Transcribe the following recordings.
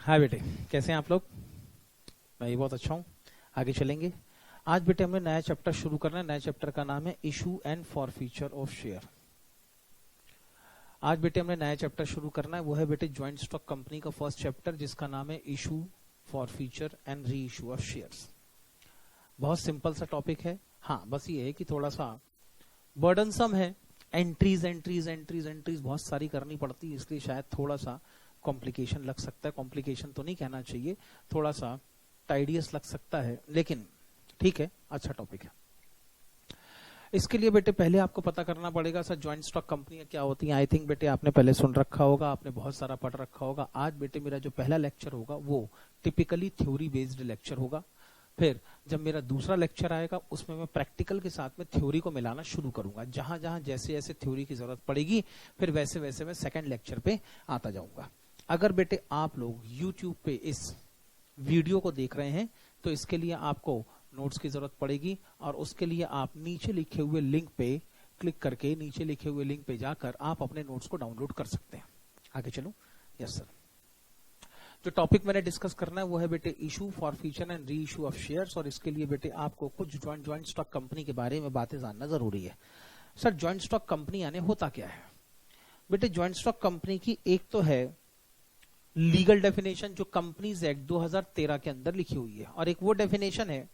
हाँ बेटे, कैसे हैं आप लोग? मैं भी बहुत अच्छा हूँ। आगे चलेंगे। आज बेटे हमें नया चैप्टर शुरू करना है। नए चैप्टर का नाम है issue and forfeiture of share. आज बेटे हमने नया चैप्टर शुरू करना है, वो है बेटे ज्वाइंट स्टॉक कंपनी का फर्स्ट चैप्टर, जिसका नाम है issue, forfeiture and re issue of shares. बहुत सिंपल सा टॉपिक है। हाँ, बस ये है कि थोड़ा सा बर्डनसम है। एंट्रीज एंट्रीज एंट्रीज एंट्रीज बहुत सारी करनी पड़ती है, इसलिए शायद थोड़ा सा कॉम्प्लिकेशन लग सकता है। कॉम्प्लिकेशन तो नहीं कहना चाहिए, थोड़ा सा टाइडियस लग सकता है, लेकिन ठीक है, अच्छा टॉपिक है। इसके लिए बेटे पहले आपको पता करना पड़ेगा सर ज्वाइंट स्टॉक कंपनियां क्या होती हैं। आई थिंक बेटे आपने पहले सुन रखा होगा, आपने बहुत सारा पढ़ रखा होगा। आज बेटे मेरा जो पहला लेक्चर होगा वो टिपिकली थ्योरी बेस्ड लेक्चर होगा। फिर जब मेरा दूसरा लेक्चर आएगा उसमें मैं प्रैक्टिकल के साथ में थ्योरी को मिलाना शुरू करूंगा। जहां जहां जैसे जैसे थ्योरी की जरूरत पड़ेगी फिर वैसे वैसे मैं सेकंड लेक्चर पे आता जाऊंगा। अगर बेटे आप लोग YouTube पे इस वीडियो को देख रहे हैं तो इसके लिए आपको नोट्स की जरूरत पड़ेगी, और उसके लिए आप नीचे लिखे हुए लिंक पे क्लिक करके नीचे लिखे हुए लिंक पे जाकर आप अपने नोट्स को डाउनलोड कर सकते हैं। आगे चलो। Yes sir. जो टॉपिक मैंने डिस्कस करना है वो है बेटे issue, forfeiture and re issue of shares. और इसके लिए बेटे आपको कुछ ज्वाइंट स्टॉक कंपनी के बारे में बातें जानना जरूरी है। सर ज्वाइंट स्टॉक कंपनी यानी होता क्या है? बेटे ज्वाइंट स्टॉक कंपनी की एक तो है लीगल डेफिनेशन जो कंपनीज एक्ट 2013 के अंदर लिखी हुई है, और एक वो डेफिनेशन है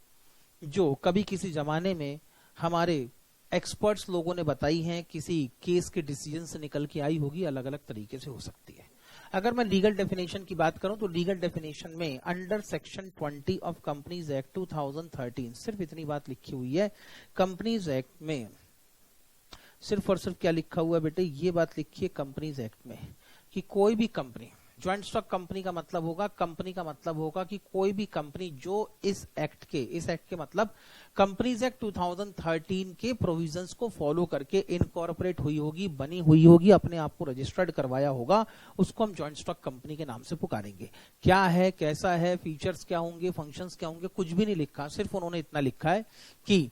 जो कभी किसी जमाने में हमारे एक्सपर्ट्स लोगों ने बताई है, किसी केस के डिसीजन से निकल के आई होगी, अलग अलग तरीके से हो सकती है। अगर मैं लीगल डेफिनेशन की बात करूं तो लीगल डेफिनेशन में under section 20 of companies act 2013 सिर्फ इतनी बात लिखी हुई है। कंपनीज एक्ट में सिर्फ और सिर्फ क्या लिखा हुआ है बेटे? ये बात लिखी है कंपनीज एक्ट में कि कोई भी कंपनी, ज्वाइंट स्टॉक कंपनी का मतलब होगा, कंपनी का मतलब होगा कि कोई भी कंपनी जो इस एक्ट के मतलब कंपनीज एक्ट 2013 के प्रोविजंस को फॉलो करके इनकॉर्पोरेट हुई होगी, बनी हुई होगी, अपने आप को रजिस्टर्ड करवाया होगा, उसको हम ज्वाइंट स्टॉक कंपनी के नाम से पुकारेंगे। क्या है, कैसा है, फीचर्स क्या होंगे, फंक्शंस क्या होंगे, कुछ भी नहीं लिखा। सिर्फ उन्होंने इतना लिखा है कि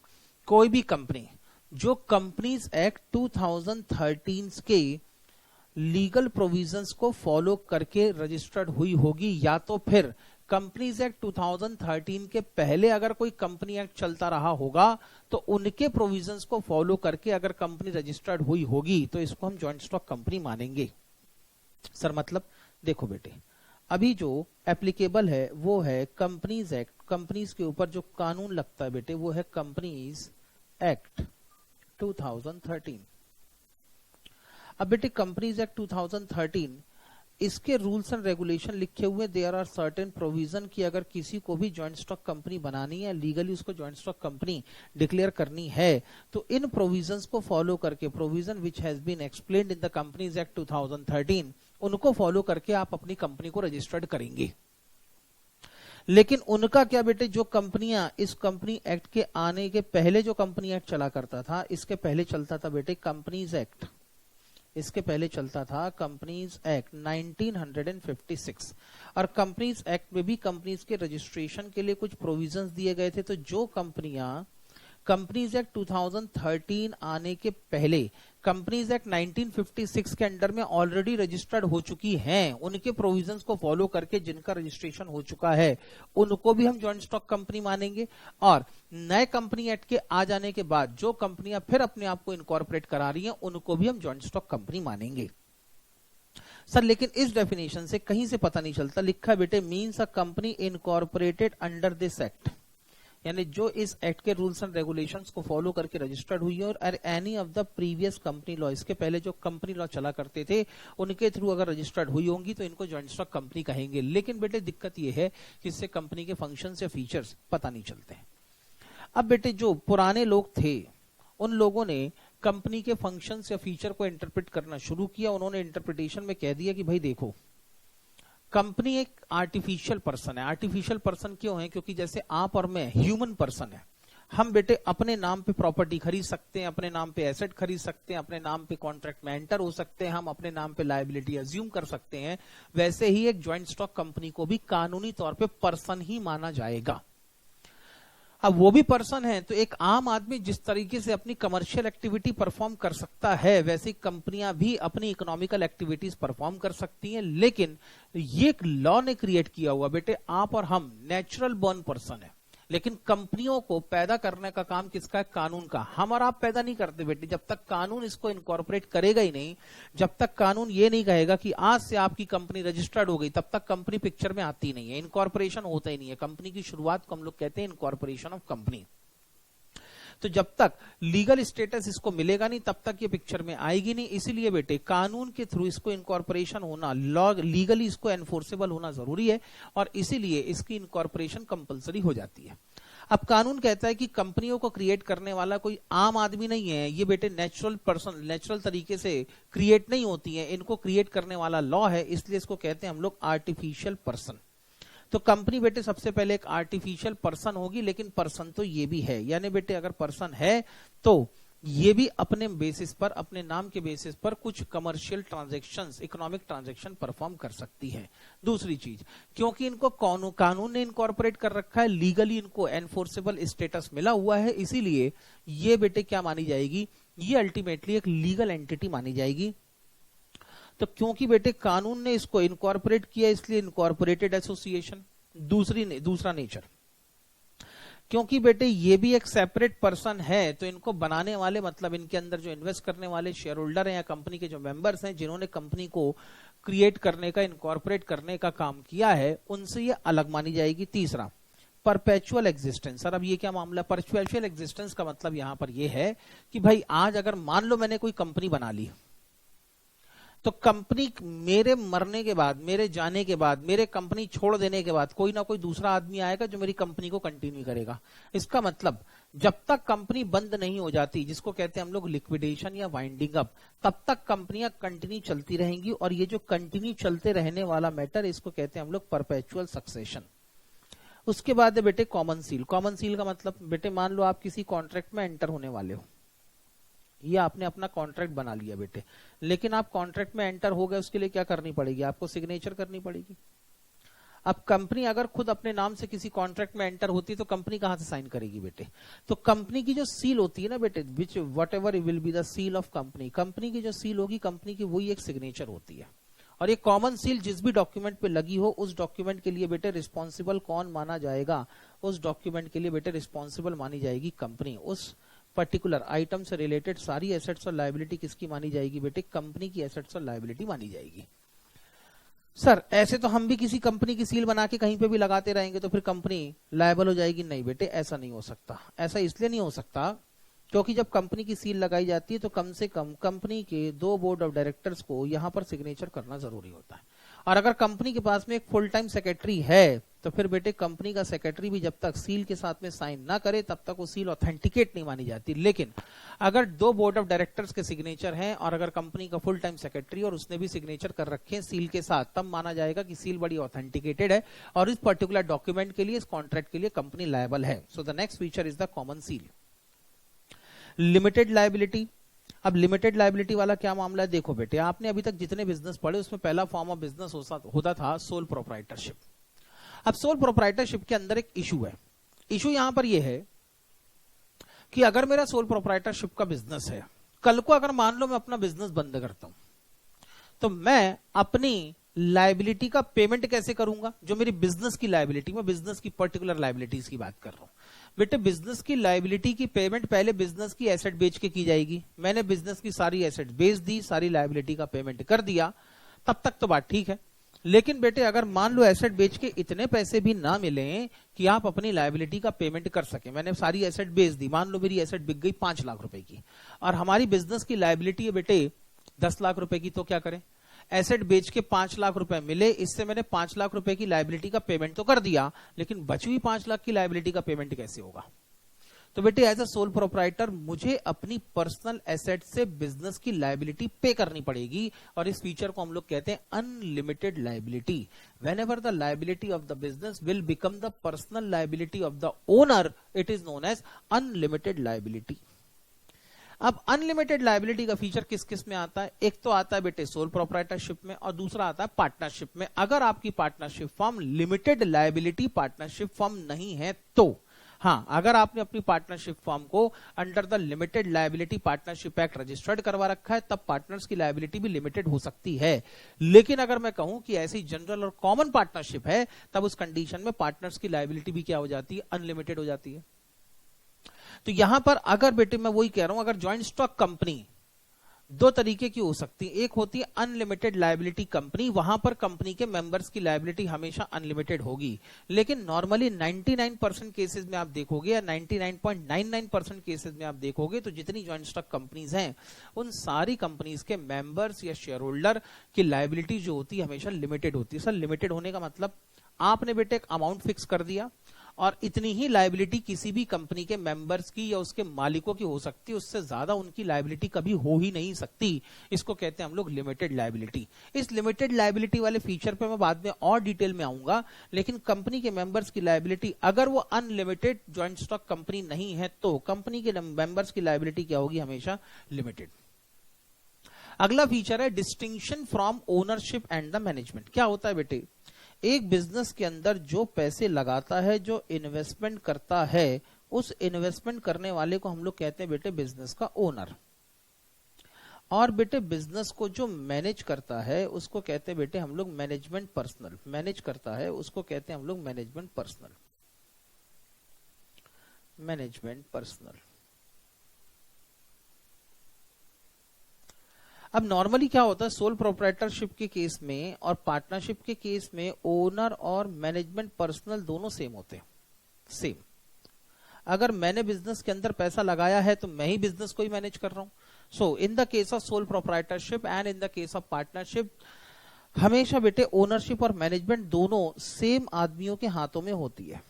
कोई भी कंपनी जो कंपनीज एक्ट 2013 के लीगल प्रोविजंस को फॉलो करके रजिस्टर्ड हुई होगी, या तो फिर कंपनीज एक्ट 2013 के पहले अगर कोई कंपनी एक्ट चलता रहा होगा तो उनके प्रोविजंस को फॉलो करके अगर कंपनी रजिस्टर्ड हुई होगी तो इसको हम ज्वाइंट स्टॉक कंपनी मानेंगे। सर मतलब देखो बेटे, अभी जो एप्लीकेबल है वो है कंपनीज एक्ट। कंपनीज के ऊपर जो कानून लगता है बेटे वो है कंपनीज एक्ट 2013। अब बेटे कंपनीज एक्ट 2013 इसके रूल्स एंड रेगुलेशन लिखे हुए, देयर आर सर्टेन प्रोविजन कि अगर किसी को भी ज्वाइंट स्टॉक कंपनी बनानी है, लीगली उसको ज्वाइंट स्टॉक कंपनी डिक्लेयर करनी है, तो इन प्रोविजंस को फॉलो करके, provision which has been explained in the companies act 2013, उनको फॉलो करके आप अपनी कंपनी को रजिस्टर्ड करेंगे। लेकिन उनका क्या बेटे, जो कंपनियां इस कंपनी एक्ट के आने के पहले जो कंपनी एक्ट चला करता था, इसके पहले चलता था बेटे कंपनीज एक्ट, इसके पहले चलता था कंपनीज एक्ट 1956। और कंपनीज एक्ट में भी कंपनीज के रजिस्ट्रेशन के लिए कुछ प्रोविजंस दिए गए थे। तो जो कंपनियां कंपनीज एक्ट 2013 आने के पहले कंपनीज एक्ट 1956 के अंडर में ऑलरेडी रजिस्टर्ड हो चुकी हैं, उनके प्रोविजंस को फॉलो करके जिनका रजिस्ट्रेशन हो चुका है उनको भी हम ज्वाइंट स्टॉक कंपनी मानेंगे। और नए कंपनी एक्ट के आ जाने के बाद जो कंपनियां फिर अपने आप को इनकॉर्पोरेट करा रही हैं उनको भी हम ज्वाइंट स्टॉक कंपनी मानेंगे। सर लेकिन इस डेफिनेशन से कहीं से पता नहीं चलता। लिखा है बेटे means a company incorporated under this act, यानी जो इस एक्ट के रूल्स एंड रेगुलेशंस को फॉलो करके रजिस्टर्ड हुई है, और any of the previous company law, इसके पहले जो कंपनी लॉ चला करते थे उनके थ्रू अगर रजिस्टर्ड हुई होंगी तो इनको ज्वाइंट स्टॉक कंपनी कहेंगे। लेकिन बेटे दिक्कत ये है कि इससे कंपनी के फंक्शंस या फीचर्स पता नहीं चलते हैं। अब बेटे जो पुराने लोग थे उन लोगों ने कंपनी के फंक्शंस या फीचर को इंटरप्रेट करना शुरू किया। उन्होंने इंटरप्रिटेशन में कह दिया कि भाई देखो, कंपनी एक आर्टिफिशियल पर्सन है। आर्टिफिशियल पर्सन क्यों है? क्योंकि जैसे आप और मैं ह्यूमन पर्सन है, हम बेटे अपने नाम पे प्रॉपर्टी खरीद सकते हैं, अपने नाम पे एसेट खरीद सकते हैं, अपने नाम पे कॉन्ट्रैक्ट में एंटर हो सकते हैं, हम अपने नाम पे लायबिलिटी अज्यूम कर सकते हैं। वैसे ही एक ज्वाइंट स्टॉक कंपनी को भी कानूनी तौर पे पर्सन ही माना जाएगा। अब वो भी पर्सन है, तो एक आम आदमी जिस तरीके से अपनी कमर्शियल एक्टिविटी परफॉर्म कर सकता है, वैसे कंपनियां भी अपनी इकोनॉमिकल एक्टिविटीज परफॉर्म कर सकती हैं। लेकिन ये एक लॉ ने क्रिएट किया हुआ, बेटे आप और हम नेचुरल बॉर्न पर्सन है, लेकिन कंपनियों को पैदा करने का काम किसका है? कानून का। हम और आप पैदा नहीं करते बेटे, जब तक कानून इसको इनकॉर्पोरेट करेगा ही नहीं, जब तक कानून ये नहीं कहेगा कि आज से आपकी कंपनी रजिस्टर्ड हो गई, तब तक कंपनी पिक्चर में आती नहीं है, इनकॉर्पोरेशन होता ही नहीं है। कंपनी की शुरुआत को हम लोग कहते हैं इनकॉर्पोरेशन ऑफ कंपनी। तो जब तक लीगल स्टेटस इसको मिलेगा नहीं, तब तक ये पिक्चर में आएगी नहीं। इसीलिए बेटे कानून के थ्रू इसको इनकॉर्पोरेशन होना, लॉ लीगली इसको एनफोर्सेबल होना जरूरी है, और इसीलिए इसकी इनकॉर्पोरेशन कंपलसरी हो जाती है। अब कानून कहता है कि कंपनियों को क्रिएट करने वाला कोई आम आदमी नहीं है, ये बेटे नेचुरल पर्सन, नेचुरल तरीके से क्रिएट नहीं होती है, इनको क्रिएट करने वाला लॉ है, इसलिए इसको कहते हैं हम लोग आर्टिफिशियल पर्सन। तो कंपनी बेटे सबसे पहले एक आर्टिफिशियल पर्सन होगी, लेकिन पर्सन तो ये भी है, यानी बेटे अगर पर्सन है तो ये भी अपने बेसिस पर, अपने नाम के बेसिस पर कुछ commercial transactions, economic transaction perform कर सकती है। दूसरी चीज, क्योंकि इनको कानून ने इनकॉर्पोरेट कर रखा है, लीगली इनको एनफोर्सेबल स्टेटस मिला हुआ है, इसीलिए ये बेटे क्या मानी जाएगी? ये अल्टीमेटली एक लीगल एंटिटी मानी जाएगी। तो क्योंकि बेटे कानून ने इसको इनकॉर्पोरेट किया, इसलिए इनकॉर्पोरेटेड एसोसिएशन। दूसरा नेचर, क्योंकि बेटे ये भी एक सेपरेट पर्सन है, तो इनको बनाने वाले, मतलब इनके अंदर जो इन्वेस्ट करने वाले शेयर होल्डर हैं या कंपनी के जो मेंबर्स हैं, जिन्होंने कंपनी को क्रिएट करने का, इनकॉर्पोरेट करने का काम किया है, उनसे ये अलग मानी जाएगी। तीसरा, परपेचुअल एग्जिस्टेंस। सर अब ये क्या मामला? परपेचुअल एग्जिस्टेंस का मतलब यहां पर ये है कि भाई आज अगर मान लो मैंने कोई कंपनी बना ली, तो कंपनी मेरे मरने के बाद, मेरे जाने के बाद, मेरे कंपनी छोड़ देने के बाद कोई ना कोई दूसरा आदमी आएगा जो मेरी कंपनी को कंटिन्यू करेगा। इसका मतलब जब तक कंपनी बंद नहीं हो जाती, जिसको कहते हैं हम लोग लिक्विडेशन या वाइंडिंग अप, तब तक कंपनियां कंटिन्यू चलती रहेंगी। और ये जो कंटिन्यू चलते रहने वाला मैटर, इसको कहते हैं हम लोग परपेचुअल सक्सेशन। उसके बाद है बेटे कॉमन सील। कॉमन सील का मतलब बेटे मान लो आप किसी कॉन्ट्रैक्ट में एंटर होने वाले हो, ये आपने अपना कॉन्ट्रैक्ट बना लिया बेटे, लेकिन आप कॉन्ट्रैक्ट में एंटर हो गए, उसके लिए क्या करनी पड़ेगी? आपको सिग्नेचर करनी पड़ेगी। अब कंपनी अगर खुद अपने नाम से किसी कॉन्ट्रैक्ट में एंटर होती तो कंपनी कहां से साइन करेगी बेटे? तो कंपनी की जो सील होती है ना बेटे, which what ever will be the seal of company, company की जो सील होगी कंपनी की, वही एक सिग्नेचर होती है। और ये कॉमन सील जिस भी डॉक्यूमेंट पे लगी हो, उस डॉक्यूमेंट के लिए बेटे रिस्पॉन्सिबल कौन माना जाएगा? उस डॉक्यूमेंट के लिए बेटे रिस्पॉन्सिबल मानी जाएगी कंपनी। उस पर्टिकुलर आइटम से रिलेटेड सारी एसेट्स और लायबिलिटी किसकी मानी जाएगी बेटे? कंपनी की एसेट्स और लायबिलिटी मानी जाएगी। सर ऐसे तो हम भी किसी कंपनी की सील बना के कहीं पे भी लगाते रहेंगे तो फिर कंपनी लायबल हो जाएगी। नहीं बेटे, ऐसा नहीं हो सकता। ऐसा इसलिए नहीं हो सकता क्योंकि जब कंपनी की सील लगाई जाती है तो कम से कम कंपनी के 2 बोर्ड ऑफ डायरेक्टर्स को यहां पर सिग्नेचर करना जरूरी होता है। और अगर कंपनी के पास में एक फुल टाइम सेक्रेटरी है, तो फिर बेटे कंपनी का सेक्रेटरी भी जब तक सील के साथ में साइन ना करे, तब तक वो सील ऑथेंटिकेट नहीं मानी जाती। लेकिन अगर 2 बोर्ड ऑफ डायरेक्टर्स के सिग्नेचर हैं और अगर कंपनी का फुल टाइम सेक्रेटरी और उसने भी सिग्नेचर कर रखे हैं सील के साथ, तब माना जाएगा कि सील बड़ी ऑथेंटिकेटेड है और इस पर्टिकुलर डॉक्यूमेंट के लिए, इस कॉन्ट्रैक्ट के लिए कंपनी लायबल है। So the next feature is the common seal. Limited liability. अब लिमिटेड लायबिलिटी वाला क्या मामला है? देखो बेटे, आपने अभी तक जितने बिजनेस पढ़े उसमें पहला फॉर्म ऑफ बिजनेस होता था सोल प्रोप्राइटरशिप। अब सोल प्रोप्राइटरशिप के अंदर एक इशू है। इशू यहां पर यह है कि अगर मेरा सोल प्रोप्राइटरशिप का बिजनेस है, कल को अगर मान लो मैं अपना बिजनेस बंद करता हूं, तो मैं अपनी लायबिलिटी का पेमेंट कैसे करूंगा? जो मेरी बिजनेस की लायबिलिटी, मैं बिजनेस की पर्टिकुलर लायबिलिटीज की बात कर रहा हूं बेटे। बिजनेस की लायबिलिटी की पेमेंट पहले बिजनेस की एसेट बेच के की जाएगी। मैंने बिजनेस की सारी एसेट बेच दी, सारी लायबिलिटी का पेमेंट कर दिया, तब तक तो बात ठीक है। लेकिन बेटे अगर मान लो एसेट बेच के इतने पैसे भी ना मिले कि आप अपनी लायबिलिटी का पेमेंट कर सके, मैंने सारी एसेट बेच दी, मान लो मेरी एसेट बिक गई 5 लाख रुपए की और हमारी बिजनेस की लायबिलिटी है बेटे 10 लाख रुपए की, तो क्या करें? एसेट बेच के 5 लाख रुपए मिले, इससे मैंने 5 लाख रुपए की लायबिलिटी का पेमेंट तो कर दिया, लेकिन बची हुई 5 लाख की लायबिलिटी का पेमेंट कैसे होगा? तो बेटे एज अ सोल प्रोप्राइटर मुझे अपनी पर्सनल एसेट से बिजनेस की लायबिलिटी पे करनी पड़ेगी और इस फीचर को हम लोग कहते हैं unlimited liability. Whenever the liability of the business will become the personal liability of the owner, it is known as unlimited liability. अब अनलिमिटेड लायबिलिटी का फीचर किस किस में आता है? एक तो आता है बेटे सोल प्रोप्राइटरशिप में और दूसरा आता है पार्टनरशिप में। अगर आपकी partnership form limited liability partnership form नहीं है तो हाँ, अगर आपने अपनी पार्टनरशिप फॉर्म को under the limited liability partnership act registered करवा रखा है, तब पार्टनर्स की लायबिलिटी भी लिमिटेड हो सकती है। लेकिन अगर मैं कहूं कि ऐसी जनरल और कॉमन पार्टनरशिप है, तब उस कंडीशन में पार्टनर्स की लायबिलिटी भी क्या हो जाती है, अनलिमिटेड हो जाती है। तो यहां पर अगर बेटे मैं वही कह रहा हूं, अगर ज्वाइंट स्टॉक कंपनी दो तरीके की हो सकती है, एक होती है अनलिमिटेड लायबिलिटी कंपनी, वहां पर कंपनी के मेंबर्स की लायबिलिटी हमेशा अनलिमिटेड होगी। लेकिन नॉर्मली 99% केसेस में आप देखोगे या 99.99% केसेस में आप देखोगे तो जितनी ज्वाइंट स्टॉक कंपनीज हैं उन सारी कंपनीज के मेंबर्स या शेयर होल्डर की लायबिलिटी जो होती है हमेशा लिमिटेड होती है। सर लिमिटेड होने का मतलब, आपने बेटे एक अमाउंट फिक्स कर दिया और इतनी ही लायबिलिटी किसी भी कंपनी के मेंबर्स की या उसके मालिकों की हो सकती है, उससे ज्यादा उनकी लायबिलिटी कभी हो ही नहीं सकती। इसको कहते हैं हम लोग लिमिटेड लायबिलिटी। इस लिमिटेड लायबिलिटी वाले फीचर पे मैं बाद में और डिटेल में आऊंगा, लेकिन कंपनी के मेंबर्स की लायबिलिटी अगर वो अनलिमिटेड ज्वाइंट स्टॉक कंपनी नहीं है तो कंपनी के मेंबर्स की लायबिलिटी क्या होगी, हमेशा लिमिटेड। अगला फीचर है distinction from ownership and the management. क्या होता है बेटे, एक बिजनेस के अंदर जो पैसे लगाता है, जो इन्वेस्टमेंट करता है, उस इन्वेस्टमेंट करने वाले को हम लोग कहते हैं बेटे बिजनेस का ओनर। और बेटे बिजनेस को जो मैनेज करता है उसको कहते हैं बेटे हम लोग मैनेजमेंट पर्सनल। मैनेज करता है उसको कहते हैं हम लोग मैनेजमेंट पर्सनल। Management personal. अब नॉर्मली क्या होता है, सोल प्रोप्राइटरशिप के केस में और पार्टनरशिप के केस में ओनर और मैनेजमेंट पर्सनल दोनों सेम होते हैं, सेम। अगर मैंने बिजनेस के अंदर पैसा लगाया है तो मैं ही बिजनेस को ही मैनेज कर रहा हूं। So in the case of sole proprietorship and in the case of partnership हमेशा बेटे ओनरशिप और मैनेजमेंट दोनों सेम आदमियों के हाथों में होती है।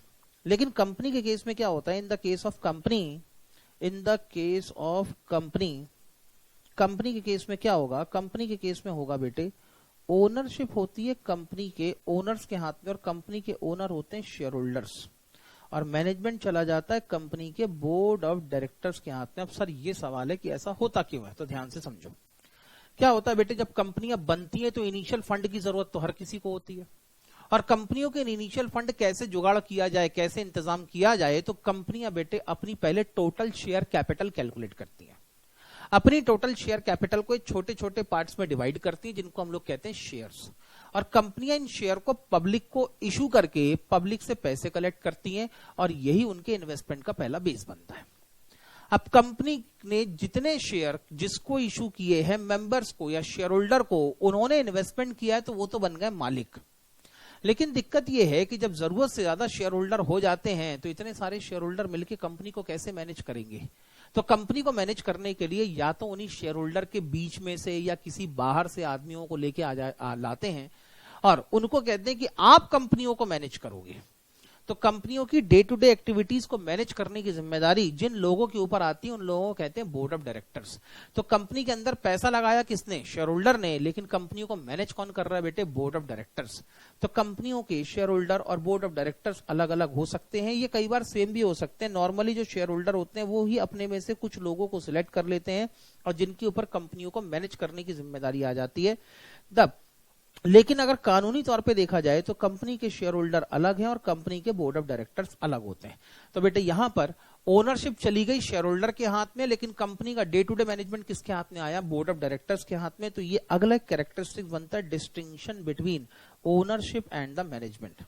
लेकिन कंपनी के केस में क्या होता है, इन the case of company, in the case of company, company के केस में क्या होगा, कंपनी के केस में होगा बेटे ओनरशिप होती है कंपनी के ओनर्स के हाथ में और कंपनी के ओनर होते हैं शेयर होल्डर्स, और मैनेजमेंट चला जाता है कंपनी के बोर्ड ऑफ डायरेक्टर्स के हाथ में। अब सर ये सवाल है कि ऐसा होता क्यों है, तो ध्यान से समझो। क्या होता है बेटे, जब कंपनियां बनती है तो इनिशियल फंड की जरूरत तो हर किसी को होती है, और कंपनियों के इनिशियल फंड कैसे जुगाड़ किया जाए, कैसे इंतजाम किया जाए, तो कंपनियां बेटे अपनी पहले टोटल शेयर कैपिटल कैलकुलेट करती हैं। अपनी टोटल शेयर कैपिटल को छोटे छोटे पार्ट्स में डिवाइड करती है जिनको हम लोग कहते हैं शेयर्स, और कंपनियां इन शेयर को पब्लिक को इशू करके पब्लिक से पैसे कलेक्ट करती हैं और यही उनके इन्वेस्टमेंट का पहला बेस बनता है। अब कंपनी ने जितने शेयर जिसको इशू किए हैं, मेंबर्स को या शेयर होल्डर को, उन्होंने इन्वेस्टमेंट किया है तो वो तो बन गए मालिक। लेकिन दिक्कत यह है कि जब जरूरत से ज्यादा शेयर होल्डर हो जाते हैं तो इतने सारे शेयर होल्डर मिलकर कंपनी को कैसे मैनेज करेंगे। तो कंपनी को मैनेज करने के लिए या तो उन्हीं शेयर होल्डर के बीच में से या किसी बाहर से आदमियों को लेके लाते हैं और उनको कहते हैं कि आप कंपनियों को मैनेज करोगे। तो कंपनियों की डे टू डे एक्टिविटीज को मैनेज करने की जिम्मेदारी जिन लोगों के ऊपर आती है उन लोगों को कहते हैं बोर्ड ऑफ डायरेक्टर्स। तो कंपनी के अंदर पैसा लगाया किसने, शेयर होल्डर ने, लेकिन कंपनियों को मैनेज कौन कर रहा है बेटे, बोर्ड ऑफ डायरेक्टर्स। तो कंपनियों के शेयर होल्डर और बोर्ड ऑफ डायरेक्टर्स अलग अलग हो सकते हैं, ये कई बार सेम भी हो सकते हैं। नॉर्मली जो शेयर होल्डर होते हैं वो ही अपने में से कुछ लोगों को सिलेक्ट कर लेते हैं और जिनके ऊपर कंपनियों को मैनेज करने की जिम्मेदारी आ जाती है तब। लेकिन अगर कानूनी तौर पे देखा जाए तो कंपनी के शेयर होल्डर अलग हैं और कंपनी के बोर्ड ऑफ डायरेक्टर्स अलग होते हैं। तो बेटे यहां पर ओनरशिप चली गई शेयर होल्डर के हाथ में, लेकिन कंपनी का डे टू डे मैनेजमेंट किसके हाथ में आया, बोर्ड ऑफ डायरेक्टर्स के हाथ में। तो ये अगला कैरेक्टरिस्टिक बनता है distinction between ownership and the management.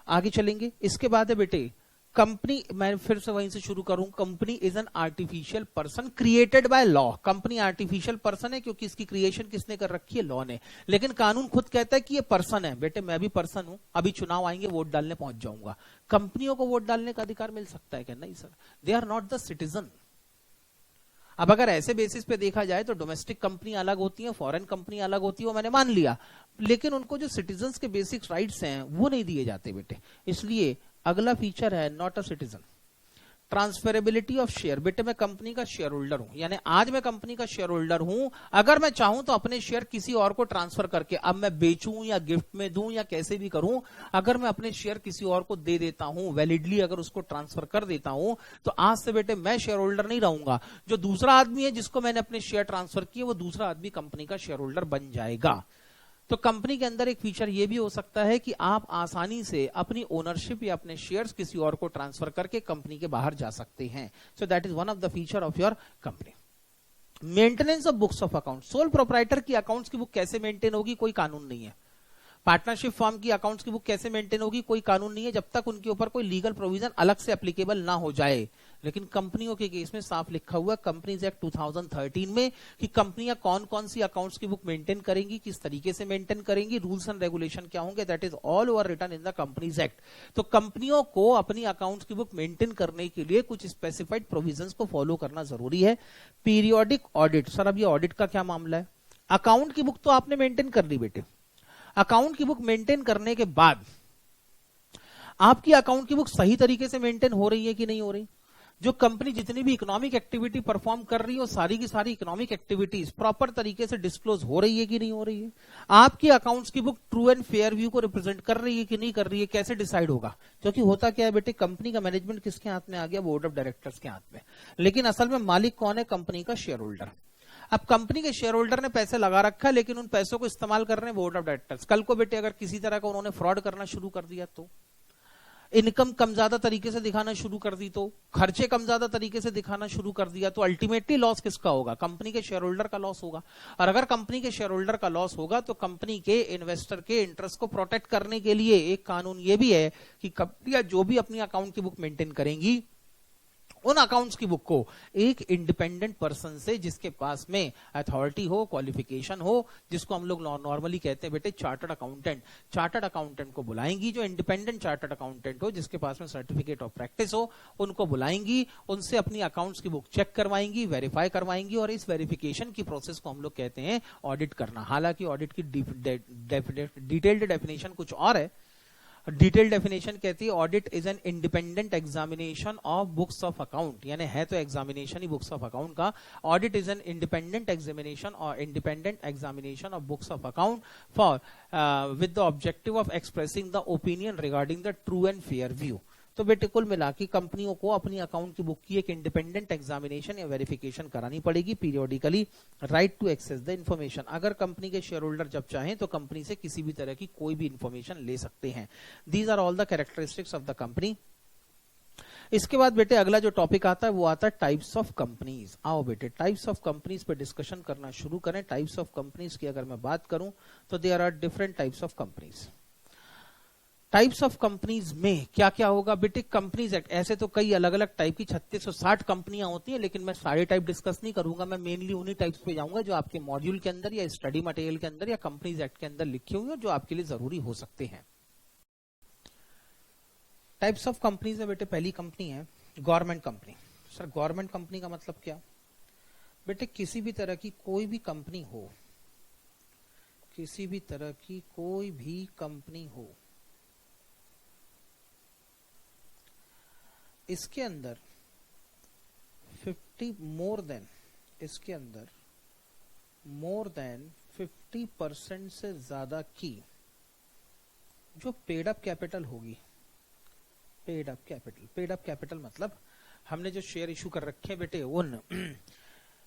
आगे चलेंगे, इसके बाद है बेटे कंपनी, मैं फिर से वहीं से शुरू करूं, company is an artificial person created by law. Company artificial person है क्योंकि इसकी क्रिएशन किसने कर रखी है, लॉ ने। लेकिन कानून खुद कहता है कि ये पर्सन है। बेटे मैं भी पर्सन हूं, अभी चुनाव आएंगे वोट डालने पहुंच जाऊंगा, कंपनियों को वोट डालने का अधिकार मिल सकता है क्या, नहीं sir, they are not the citizen. अब अगर ऐसे बेसिस पे देखा जाए तो डोमेस्टिक कंपनी अलग होती है, फॉरेन कंपनी अलग होती है, वो मैंने मान लिया, लेकिन उनको जो सिटीजन्स के बेसिक राइट्स हैं वो नहीं दिए जाते बेटे। इसलिए अगला फीचर है not a citizen. Transferability of share. बेटे मैं कंपनी का शेयर होल्डर हूं, यानी आज मैं कंपनी का शेयर होल्डर हूं, अगर मैं चाहूं तो अपने शेयर किसी और को ट्रांसफर करके, अब मैं बेचूं या गिफ्ट में दूं या कैसे भी करूं, अगर मैं अपने शेयर किसी और को दे देता हूं, वैलिडली अगर उसको ट्रांसफर कर देता हूं, तो आज से बेटे मैं शेयर होल्डर नहीं रहूंगा, जो दूसरा आदमी है जिसको मैंने अपने शेयर ट्रांसफर किए वो दूसरा आदमी कंपनी का शेयर होल्डर बन जाएगा। तो कंपनी के अंदर एक फीचर ये भी हो सकता है कि आप आसानी से अपनी ओनरशिप या अपने शेयर्स किसी और को ट्रांसफर करके कंपनी के बाहर जा सकते हैं. So that is one of the feature of your company. Maintenance of books of account. Sole proprietor की अकाउंट्स की बुक कैसे मेंटेन होगी, कोई कानून नहीं है. पार्टनरशिप फर्म की अकाउंट्स की बुक कैसे मेंटेन होगी, कोई कानून नहीं है, जब तक उनके ऊपर कोई लीगल प्रोविजन अलग से एप्लीकेबल ना हो जाए. लेकिन कंपनियों के केस में साफ लिखा हुआ कंपनीज एक्ट 2013 में कि कंपनियां कौन कौन सी अकाउंट्स की बुक मेंटेन करेंगी, किस तरीके से मेंटेन करेंगी, रूल्स एंड रेगुलेशन क्या होंगे, that is all over written in the companies act. तो कंपनियों को अपनी अकाउंट्स की बुक मेंटेन करने के लिए कुछ स्पेसिफाइड प्रोविजंस को फॉलो करना जरूरी है. Periodic audit. सर अब ये ऑडिट का क्या मामला है? अकाउंट की बुक तो आपने मेंटेन कर ली बेटे. अकाउंट की बुक मेंटेन करने के बाद आपकी अकाउंट की बुक सही तरीके से मेंटेन हो रही है कि नहीं हो रही. जो कंपनी जितनी भी इकोनॉमिक एक्टिविटी परफॉर्म कर रही है, सारी की सारी इकोनॉमिक एक्टिविटीज प्रॉपर तरीके से डिस्क्लोज हो रही है कि नहीं हो रही है. आपकी अकाउंट्स की book true and fair view को रिप्रेजेंट कर रही है कि नहीं कर रही है, कैसे डिसाइड होगा? क्योंकि होता क्या है बेटे, कंपनी का मैनेजमेंट किसके हाथ में आ गया? बोर्ड ऑफ डायरेक्टर्स के हाथ में. लेकिन असल में मालिक कौन है? कंपनी का शेयर होल्डर. अब कंपनी के शेयर होल्डर ने पैसे लगा रखा है, लेकिन उन पैसों को इस्तेमाल कर रहे हैं बोर्ड ऑफ डायरेक्टर्स. कल को बेटे अगर किसी तरह का उन्होंने फ्रॉड करना शुरू कर दिया, तो इनकम कम ज्यादा तरीके से दिखाना शुरू कर दी, तो खर्चे कम ज्यादा तरीके से दिखाना शुरू कर दिया, तो अल्टीमेटली लॉस किसका होगा? कंपनी के शेयर होल्डर का लॉस होगा. और अगर कंपनी के शेयर होल्डर का लॉस होगा तो कंपनी के इन्वेस्टर के इंटरेस्ट को प्रोटेक्ट करने के लिए एक कानून ये भी है कि कंपनियां जो भी अपनी अकाउंट की बुक मेंटेन करेंगी, उन अकाउंट्स की बुक को एक इंडिपेंडेंट पर्सन से, जिसके पास में अथॉरिटी हो, क्वालिफिकेशन हो, जिसको हम लोग नॉर्मली कहते हैं बेटे चार्टर्ड अकाउंटेंट को बुलाएंगी. जो इंडिपेंडेंट चार्टर्ड अकाउंटेंट हो, जिसके पास में सर्टिफिकेट ऑफ प्रैक्टिस हो, उनको बुलाएंगी, उनसे अपनी अकाउंट्स की बुक चेक करवाएंगी, वेरीफाई करवाएंगी, और इस वेरिफिकेशन की प्रोसेस को हम लोग कहते हैं ऑडिट करना. हालांकि ऑडिट की डिटेल्ड डेफिनेशन कुछ और है. डिटेल डेफिनेशन कहती है audit is an independent examination of books of account. यानी है तो एग्जामिनेशन ही बुक्स ऑफ अकाउंट का. Audit is an independent examination और independent examination of books of account for with the objective of expressing the opinion regarding the true and fair view. तो बेटे कुल मिला के कंपनियों को अपनी अकाउंट की बुक की एक इंडिपेंडेंट एग्जामिनेशन या वेरिफिकेशन करानी पड़ेगी periodically. Right to access the information. अगर कंपनी के शेयर होल्डर जब चाहें तो कंपनी से किसी भी तरह की कोई भी इंफॉर्मेशन ले सकते हैं. These are all the characteristics of the company. इसके बाद बेटे अगला जो टॉपिक आता है वो आता है टाइप्स ऑफ कंपनीज. आओ बेटे टाइप्स ऑफ कंपनीज पे डिस्कशन करना शुरू करें. टाइप्स ऑफ कंपनीज की अगर मैं बात करूं तो there are different types of companies. Types of companies में क्या क्या होगा बेटे? Companies act. ऐसे तो कई अलग अलग टाइप की 3660 कंपनियां होती हैं, लेकिन मैं सारे टाइप डिस्कस नहीं करूंगा. मैं मेनली उन्हीं टाइप्स पे जाऊंगा जो आपके मॉड्यूल के अंदर या स्टडी मटेरियल के अंदर या कंपनीज एक्ट के अंदर लिखे हुए हैं, जो आपके लिए जरूरी हो सकते हैं. टाइप्स ऑफ कंपनीज में बेटे पहली कंपनी है government company. Sir government company का मतलब क्या? बेटे किसी भी तरह की कोई भी कंपनी हो, किसी भी तरह की कोई भी कंपनी हो, इसके अंदर मोर देन 50% से ज्यादा की जो पेड अप कैपिटल होगी. पेड अप कैपिटल मतलब हमने जो शेयर इशू कर रखे हैं बेटे, उन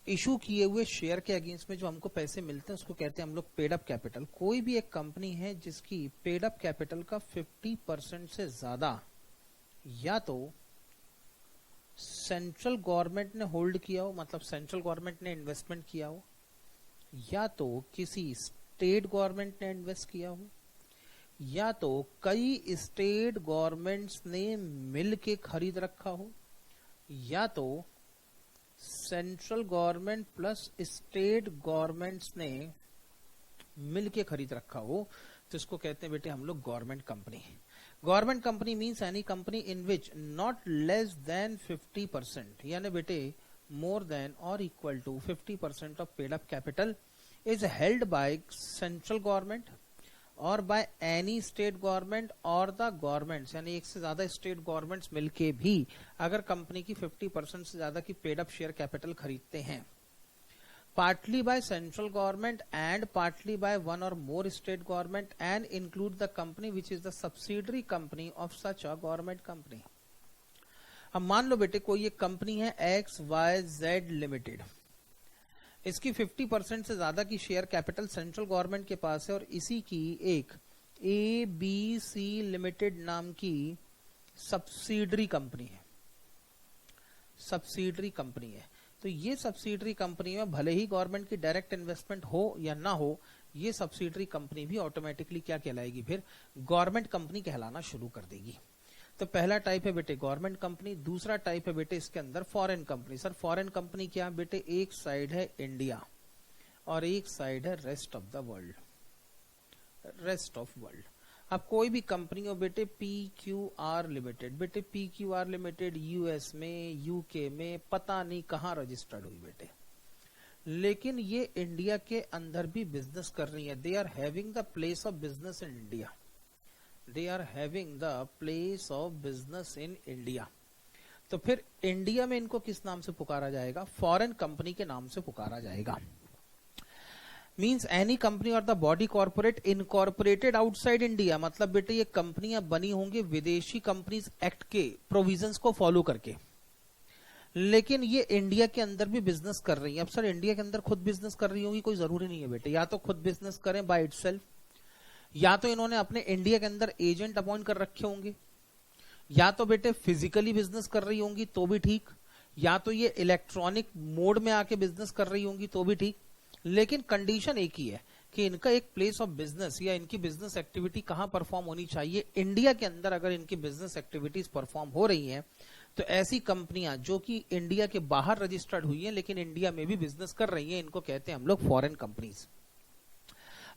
इशू किए हुए शेयर के अगेंस्ट में जो हमको पैसे मिलते हैं उसको कहते हैं हम लोग पेड अप कैपिटल. कोई भी एक कंपनी है जिसकी पेड अप कैपिटल का 50% से ज्यादा या तो सेंट्रल गवर्नमेंट ने होल्ड किया हो, मतलब सेंट्रल गवर्नमेंट ने इन्वेस्टमेंट किया हो, या तो किसी स्टेट गवर्नमेंट ने इन्वेस्ट किया हो, या तो कई स्टेट गवर्नमेंट्स ने मिल के खरीद रखा हो, या तो central government plus state governments ने मिल के खरीद रखा हो. तो इसको कहते हैं बेटे हम लोग government company. Government company means any company in which not less than 50%, यानी बेटे मोर देन और equal to 50% of paid up capital is held by central government और बाय एनी स्टेट गवर्नमेंट और द गवर्नमेंट्स. यानी एक से ज्यादा state governments मिलके भी अगर कंपनी की 50% से ज्यादा की पेड अप शेयर कैपिटल खरीदते हैं, partly by central government and partly by one or more state government, and include the company which is the subsidiary company of such a government company. अब मान लो बेटे कोई एक कंपनी है XYZ limited. इसकी 50% से ज्यादा की शेयर कैपिटल सेंट्रल गवर्नमेंट के पास है और इसी की एक ABC लिमिटेड नाम की सब्सिडरी कंपनी है। सब्सिडरी कंपनी है, तो ये सब्सिडरी कंपनी में भले ही गवर्नमेंट की डायरेक्ट इन्वेस्टमेंट हो या ना हो, ये सब्सिडरी कंपनी भी ऑटोमेटिकली क्या कहलाएगी, फिर गवर्नमेंट कंपनी कहलाना शुरू कर देगी। तो पहला टाइप है बेटे गवर्नमेंट कंपनी, दूसरा टाइप है बेटे इसके अंदर foreign company. Sir foreign company क्या बेटे, एक साइड है इंडिया और एक साइड है rest of the world, rest of world. अब कोई भी कंपनी हो बेटे PQR लिमिटेड, बेटे PQR लिमिटेड यूएस में, यूके में, पता नहीं कहां रजिस्टर्ड हुई बेटे, लेकिन ये इंडिया के अंदर भी बिजनेस कर रही है। They are having the place of business in India, they are having the place of business in India. तो फिर इंडिया में इनको किस नाम से पुकारा जाएगा, फॉरेन कंपनी के नाम से पुकारा जाएगा। मीन्स एनी कंपनी और the body corporate incorporated outside India, मतलब बेटे ये कंपनियां बनी होंगी विदेशी कंपनीज एक्ट के प्रोविजंस को फॉलो करके, लेकिन ये इंडिया के अंदर भी बिजनेस कर रही है। अब सर इंडिया के अंदर खुद बिजनेस कर रही होगी, कोई जरूरी नहीं है बेटे, या तो खुद बिजनेस करें बाय इटसेल्फ, या तो इन्होंने अपने इंडिया के अंदर एजेंट अपॉइंट कर रखे होंगे, या तो बेटे फिजिकली बिजनेस कर रही होंगी तो भी ठीक, या तो ये इलेक्ट्रॉनिक मोड में आके बिजनेस कर रही होंगी तो भी ठीक। लेकिन कंडीशन एक ही है कि इनका एक प्लेस ऑफ बिजनेस या इनकी बिजनेस एक्टिविटी कहां परफॉर्म होनी चाहिए, इंडिया के अंदर। अगर इनकी बिजनेस एक्टिविटीज परफॉर्म हो रही हैं तो ऐसी कंपनियां जो कि इंडिया के बाहर रजिस्टर्ड हुई हैं लेकिन इंडिया में भी बिजनेस कर रही हैं, इनको कहते हैं हम लोग फॉरेन कंपनीज।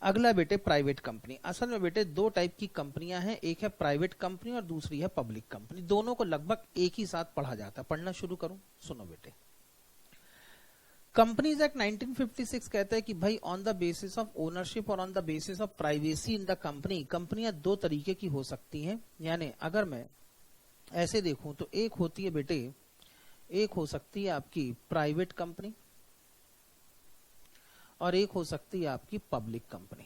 अगला बेटे प्राइवेट कंपनी। असल में बेटे दो टाइप की कंपनियां हैं, एक है प्राइवेट कंपनी और दूसरी है पब्लिक कंपनी। दोनों को लगभग एक ही साथ पढ़ा जाता है। पढ़ना शुरू करूं, सुनो बेटे। कंपनीज एक्ट 1956 कहता है कि भाई on the basis of ownership और on the basis of privacy in the company, कंपनियां दो तरीके की हो सकती हैं। यानी अगर मैं ऐसे देखूं तो एक होती है बेटे, एक हो सकती है आपकी प्राइवेट कंपनी और एक हो सकती है आपकी public company.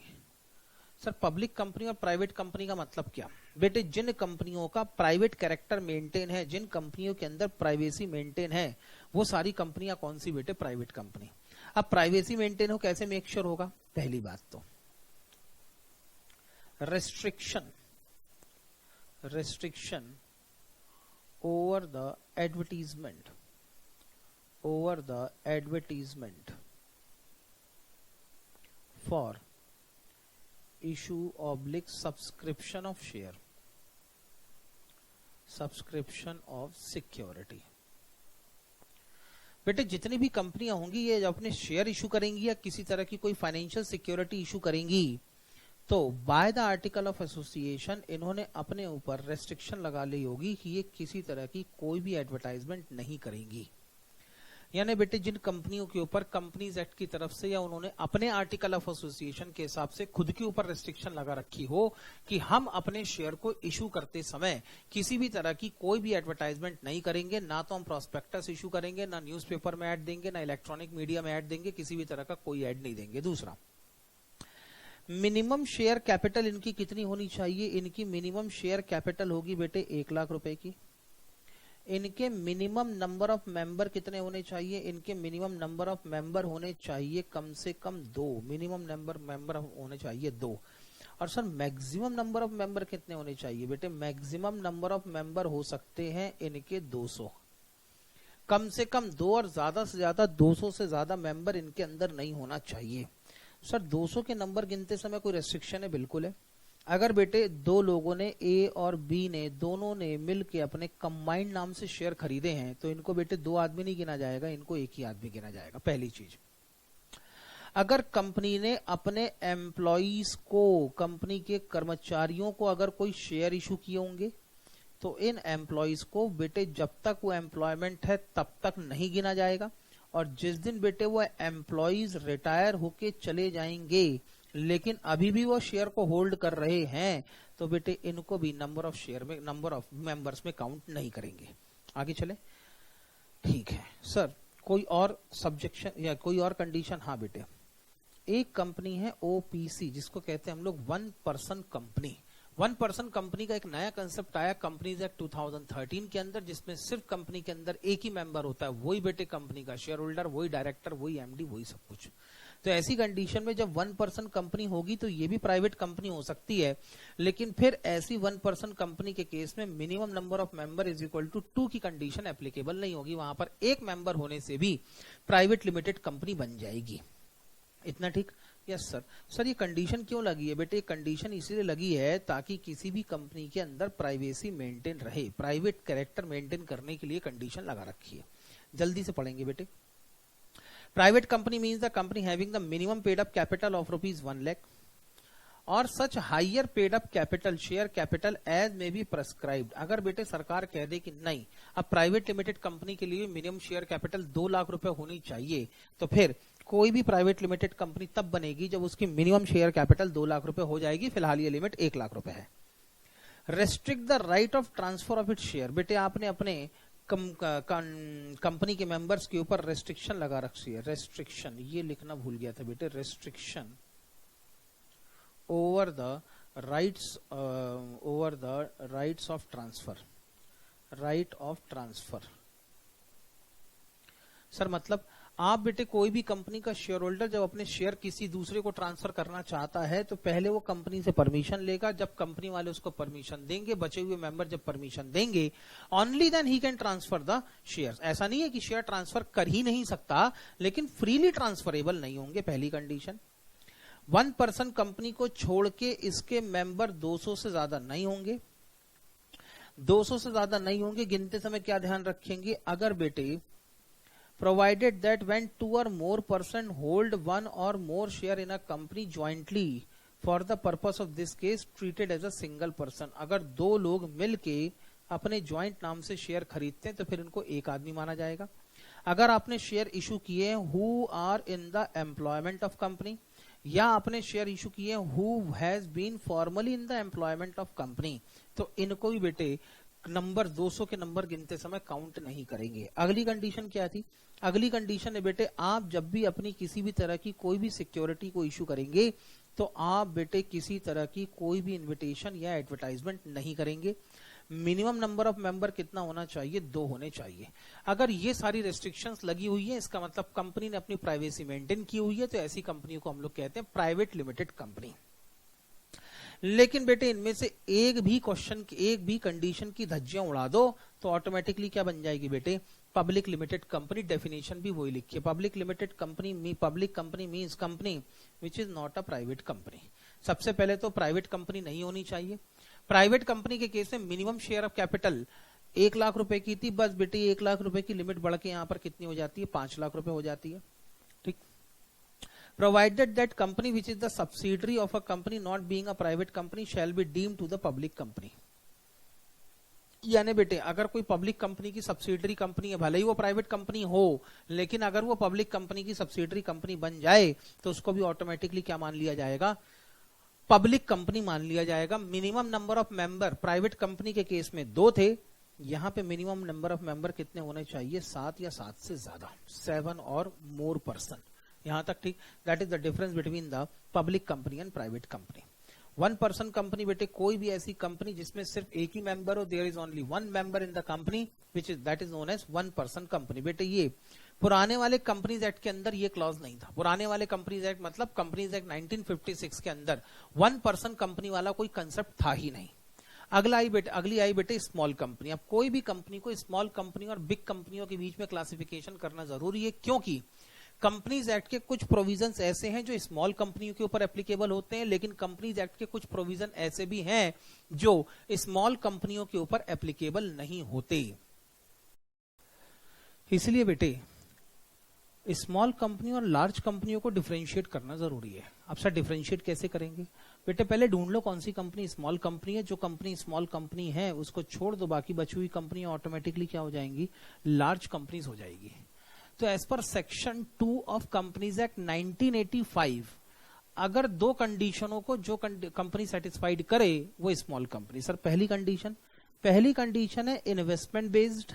Sir public company और प्राइवेट कंपनी का मतलब क्या बेटे, जिन कंपनियों का प्राइवेट कैरेक्टर मेंटेन है, जिन कंपनियों के अंदर प्राइवेसी मेंटेन है, वो सारी कंपनियां कौन सी बेटे, प्राइवेट कंपनी। अब प्राइवेसी मेंटेन हो कैसे मेक श्योर होगा, पहली बात तो restriction over the advertisement for issue / subscription of share, subscription of security। बेटे जितनी भी कंपनियां होंगी ये अपने शेयर इशू करेंगी या किसी तरह की कोई फाइनेंशियल सिक्योरिटी इशू करेंगी, तो by the article of association इन्होंने अपने ऊपर रेस्ट्रिक्शन लगा ली होगी कि ये किसी तरह की कोई भी एडवर्टाइजमेंट नहीं करेंगी। यानी बेटे जिन कंपनियों के ऊपर कंपनीज एक्ट की तरफ से या उन्होंने अपने आर्टिकल ऑफ एसोसिएशन के हिसाब से खुद के ऊपर रेस्ट्रिक्शन लगा रखी हो कि हम अपने शेयर को इशू करते समय किसी भी तरह की कोई भी एडवर्टाइजमेंट नहीं करेंगे, ना तो हम प्रोस्पेक्टस इशू करेंगे, ना न्यूज़पेपर में ऐड देंगे, ना इलेक्ट्रॉनिक मीडिया में ऐड देंगे, किसी भी तरह का कोई ऐड नहीं देंगे। दूसरा, मिनिमम शेयर कैपिटल इनकी कितनी होनी चाहिए, इनकी मिनिमम शेयर कैपिटल होगी बेटे 1 लाख रुपए की। इनके मिनिमम नंबर ऑफ मेंबर कितने होने चाहिए, इनके मिनिमम नंबर ऑफ मेंबर होने चाहिए कम से कम 2, मिनिमम मेंबर होने चाहिए 2। और sir maximum number of member कितने होने चाहिए बेटे, मैक्सिमम नंबर ऑफ मेंबर हो सकते हैं इनके 200, कम से कम 2 और ज्यादा से ज्यादा 200 से ज्यादा मेंबर इनके अंदर नहीं होना चाहिए। सर 200 के नंबर गिनते समय कोई रेस्ट्रिक्शन है, बिल्कुल है। अगर बेटे दो लोगों ने, ए और बी ने, दोनों ने मिलके अपने कंबाइंड नाम से शेयर खरीदे हैं तो इनको बेटे 2 आदमी नहीं गिना जाएगा, इनको एक ही आदमी गिना जाएगा। पहली चीज, अगर कंपनी ने अपने एम्प्लॉइज को, कंपनी के कर्मचारियों को अगर कोई शेयर इशू किए होंगे तो इन एम्प्लॉइज को बेटे जब तक वो एम्प्लॉयमेंट है तब तक नहीं गिना जाएगा, और जिस दिन बेटे वो एम्प्लॉइज रिटायर होके चले जाएंगे लेकिन अभी भी वो शेयर को होल्ड कर रहे हैं तो बेटे इनको भी नंबर ऑफ शेयर में, नंबर ऑफ मेंबर्स में काउंट नहीं करेंगे। आगे चले, ठीक है सर। कोई और सब्जेक्शन या कोई और कंडीशन? हाँ बेटे, एक कंपनी है OPC जिसको कहते हैं हम लोग 1 person company. One person company का एक नया कंसेप्ट आया कंपनीज एक्ट 2013 के अंदर, जिसमें सिर्फ कंपनी के अंदर एक ही मेंबर होता है, वही बेटे कंपनी का शेयर होल्डर, वही डायरेक्टर, वही एमडी, वही सब कुछ। तो ऐसी कंडीशन में जब वन पर्सन कंपनी होगी तो ये भी प्राइवेट कंपनी हो सकती है, लेकिन फिर ऐसी वन पर्सन कंपनी के केस में minimum number of member is equal to 2 की कंडीशन एप्लीकेबल नहीं होगी। वहां पर एक मेंबर होने से भी प्राइवेट लिमिटेड कंपनी बन जाएगी। इतना ठीक? Yes sir. सर ये कंडीशन क्यों लगी है बेटे? कंडीशन इसीलिए लगी है ताकि किसी भी कंपनी के अंदर प्राइवेसी मेंटेन रहे, प्राइवेट कैरेक्टर मेंटेन करने के लिए कंडीशन लगा रखी है। जल्दी से पढ़ेंगे बेटे। Private company means the company having the minimum paid up capital of ₹1 lakh और such higher paid up capital share capital as may be prescribed. अगर बेटे सरकार कह दे कि नहीं, अब प्राइवेट लिमिटेड कंपनी के लिए मिनिमम शेयर कैपिटल 2 लाख रुपए होनी चाहिए, तो फिर कोई भी प्राइवेट लिमिटेड कंपनी तब बनेगी जब उसकी मिनिमम शेयर कैपिटल 2 लाख रुपए हो जाएगी। फिलहाल ये लिमिट 1 लाख रुपए है। Restrict the right of transfer of its share. बेटे आपने अपने कंपनी के मेंबर्स के ऊपर रेस्ट्रिक्शन लगा रखी है। रेस्ट्रिक्शन ये लिखना भूल गया था बेटे। Restriction over the rights of transfer, right of transfer। Sir मतलब आप बेटे कोई भी कंपनी का शेयर होल्डर जब अपने शेयर किसी दूसरे को ट्रांसफर करना चाहता है तो पहले वो कंपनी से परमिशन लेगा। जब कंपनी वाले उसको परमिशन देंगे, बचे हुए मेंबर जब परमिशन देंगे, only then he can transfer the shares. ऐसा नहीं है कि शेयर ट्रांसफर कर ही नहीं सकता, लेकिन फ्रीली ट्रांसफरेबल नहीं होंगे, पहली कंडीशन। वन पर्सन कंपनी को छोड़ के इसके मेंबर 200 से ज्यादा नहीं होंगे। 200 से ज्यादा नहीं होंगे। गिनते समय क्या ध्यान रखेंगे? अगर बेटे provided that when 2 or more person hold 1 or more share in a company jointly for the purpose of this case treated as a single person. अगर 2 लोग मिलके अपने ज्वाइंट नाम से शेयर खरीदते हैं तो फिर इनको एक आदमी माना जाएगा। अगर आपने शेयर इशू किए who are in the employment of company, या आपने शेयर इशू किए who has been formerly in the employment of company, तो इनको भी बेटे नंबर 200 के नंबर गिनते समय काउंट नहीं करेंगे। अगली कंडीशन क्या थी? अगली कंडीशन है बेटे आप जब भी अपनी किसी भी तरह की कोई भी सिक्योरिटी को इशू करेंगे तो आप बेटे किसी तरह की कोई भी इन्विटेशन या एडवर्टाइजमेंट नहीं करेंगे। मिनिमम नंबर ऑफ मेंबर कितना होना चाहिए? 2 होने चाहिए। अगर ये सारी रेस्ट्रिक्शंस लगी हुई है, इसका मतलब कंपनी ने अपनी प्राइवेसी मेंटेन की हुई है, तो ऐसी कंपनी को हम लोग कहते हैं प्राइवेट लिमिटेड कंपनी। लेकिन बेटे इनमें से एक भी क्वेश्चन, एक भी कंडीशन की धज्जियां उड़ा दो तो ऑटोमेटिकली क्या बन जाएगी बेटे? Public limited company. डेफिनेशन भी वही लिखिए। Public limited company, public company means company which is not a private company. सबसे पहले तो प्राइवेट कंपनी नहीं होनी चाहिए। प्राइवेट कंपनी के केस में minimum share of capital 1 lakh रुपए की थी, बस बेटे 1 लाख रुपए की लिमिट बढ़ के यहां पर कितनी हो जाती है? 5 लाख रुपए हो जाती है। ठीक। Provided that company which is the subsidiary of a company not being a private company shall be deemed to the public company. यानी बेटे अगर कोई पब्लिक कंपनी की सब्सिडरी कंपनी है, भले ही वो प्राइवेट कंपनी हो, लेकिन अगर वो पब्लिक कंपनी की सब्सिडरी कंपनी बन जाए तो उसको भी ऑटोमेटिकली क्या मान लिया जाएगा? पब्लिक कंपनी मान लिया जाएगा। Minimum number of member private company के केस में 2 थे, यहां पे मिनिमम नंबर ऑफ मेंबर कितने होने चाहिए? 7 या 7 से ज्यादा, 7 और मोर पर्सन। यहां तक ठीक? That is the difference between the public company and private company. One person company बेटे कोई भी ऐसी कंपनी जिसमें सिर्फ एक ही मेंबर हो, there is only one member in the company which is that is known as one person company. बेटे ये पुराने वाले कंपनीज एक्ट के अंदर ये क्लॉज नहीं था। पुराने वाले कंपनीज एक्ट मतलब कंपनीज एक्ट 1956 के अंदर वन पर्सन कंपनी वाला कोई कंसेप्ट था ही नहीं। अगली आई बेटे स्मॉल कंपनी। अब कोई भी कंपनी को स्मॉल कंपनी और बिग कंपनियों के बीच में क्लासिफिकेशन करना जरूरी है, क्योंकि कंपनीज एक्ट के कुछ प्रोविजंस ऐसे हैं जो स्मॉल कंपनियों के ऊपर एप्लीकेबल होते हैं, लेकिन कंपनीज एक्ट के कुछ प्रोविजन ऐसे भी हैं जो स्मॉल कंपनियों के ऊपर एप्लीकेबल नहीं होते। इसलिए बेटे स्मॉल कंपनी और लार्ज कंपनियों को डिफरेंशिएट करना जरूरी है। अब सर डिफरेंशिएट कैसे करेंगे? बेटे पहले ढूंढ लो कौन सी कंपनी स्मॉल कंपनी है। जो कंपनी स्मॉल कंपनी है उसको छोड़ दो, बाकी बची हुई कंपनी ऑटोमेटिकली क्या हो जाएंगी? लार्ज कंपनीज हो जाएगी। तो as per section 2 of companies act 1985 अगर 2 कंडीशनों को जो कंपनी सेटिस्फाइड करे वो स्मॉल कंपनी। सर पहली कंडीशन है इन्वेस्टमेंट बेस्ड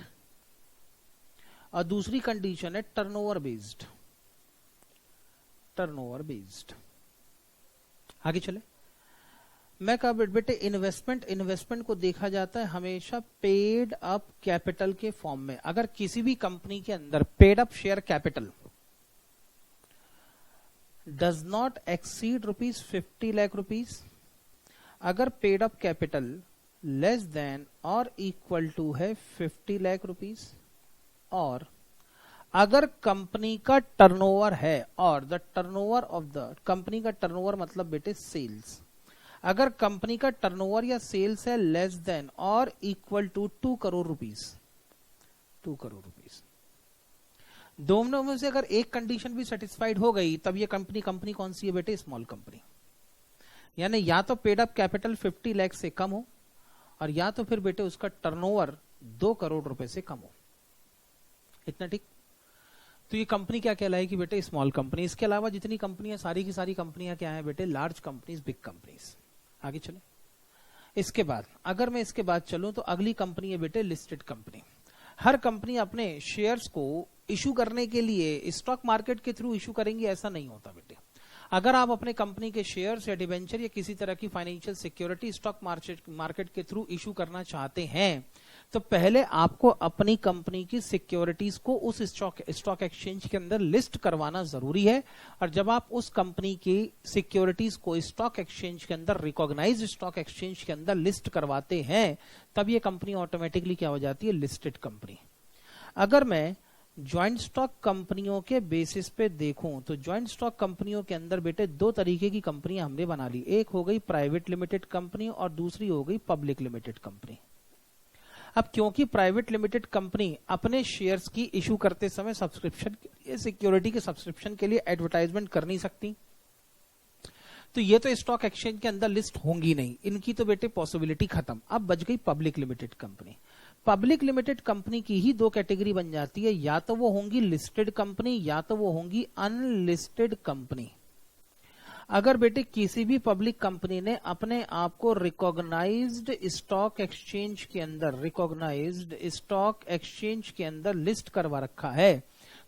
और दूसरी कंडीशन है टर्नओवर बेस्ड। आगे चले। मैं कहा बेटे इन्वेस्टमेंट को देखा जाता है हमेशा पेड अप कैपिटल के फॉर्म में। अगर किसी भी कंपनी के अंदर paid up share capital does not exceed ₹50 lakh, अगर paid up capital less than और इक्वल टू है 50 लाख रुपीस, और अगर कंपनी का टर्नओवर है, और the turnover of the company का टर्नओवर मतलब बेटे सेल्स, अगर कंपनी का टर्नओवर या सेल्स है लेस देन और equal to 2 crore rupees, 2 crore rupees, दोनों में से अगर एक कंडीशन भी सेटिस्फाइड हो गई तब ये कंपनी कौन सी है बेटे? Small company. यानी या तो पेड अप कैपिटल 50 लाख से कम हो, और या तो फिर बेटे उसका टर्नओवर 2 करोड़ रुपए से कम हो। इतना ठीक? तो ये कंपनी क्या कहलाएगी बेटे? Small company. इसके अलावा जितनी कंपनियां, सारी की सारी कंपनियां क्या है बेटे? Large companies, big companies. आगे चले। इसके बाद अगर मैं इसके बाद चलूं तो अगली कंपनी है बेटे लिस्टेड कंपनी। हर कंपनी अपने शेयर्स को इशू करने के लिए स्टॉक मार्केट के थ्रू इशू करेंगी, ऐसा नहीं होता बेटे। अगर आप अपने कंपनी के शेयर्स या डिबेंचर या किसी तरह की फाइनेंशियल सिक्योरिटी स्टॉक मार्केट के थ्रू इशू करना चाहते हैं तो पहले आपको अपनी कंपनी की सिक्योरिटीज को उस स्टॉक एक्सचेंज के अंदर लिस्ट करवाना जरूरी है। और जब आप उस कंपनी की सिक्योरिटीज को स्टॉक एक्सचेंज के अंदर, रिकॉग्नाइज्ड स्टॉक एक्सचेंज के अंदर लिस्ट करवाते हैं, तब ये कंपनी ऑटोमेटिकली क्या हो जाती है? Listed company. अगर मैं ज्वाइंट स्टॉक कंपनियों के बेसिस पे देखूं तो ज्वाइंट स्टॉक कंपनियों के अंदर बेटे 2 तरीके की कंपनियां हमने बना ली। एक हो गई प्राइवेट लिमिटेड कंपनी और दूसरी हो गई पब्लिक लिमिटेड कंपनी। अब क्योंकि प्राइवेट लिमिटेड कंपनी अपने शेयर्स की इशू करते समय सब्सक्रिप्शन के लिए, सिक्योरिटी के सब्सक्रिप्शन के लिए एडवर्टाइजमेंट कर नहीं सकती, तो ये तो स्टॉक एक्सचेंज के अंदर लिस्ट होंगी नहीं, इनकी तो बेटे पॉसिबिलिटी खत्म। अब बच गई public limited company. Public limited company की ही 2 कैटेगरी बन जाती है, या तो वो होंगी लिस्टेड कंपनी या तो वो होंगी अनलिस्टेड कंपनी। अगर बेटे किसी भी पब्लिक कंपनी ने अपने आप को रिकॉग्नाइज्ड स्टॉक एक्सचेंज के अंदर लिस्ट करवा रखा है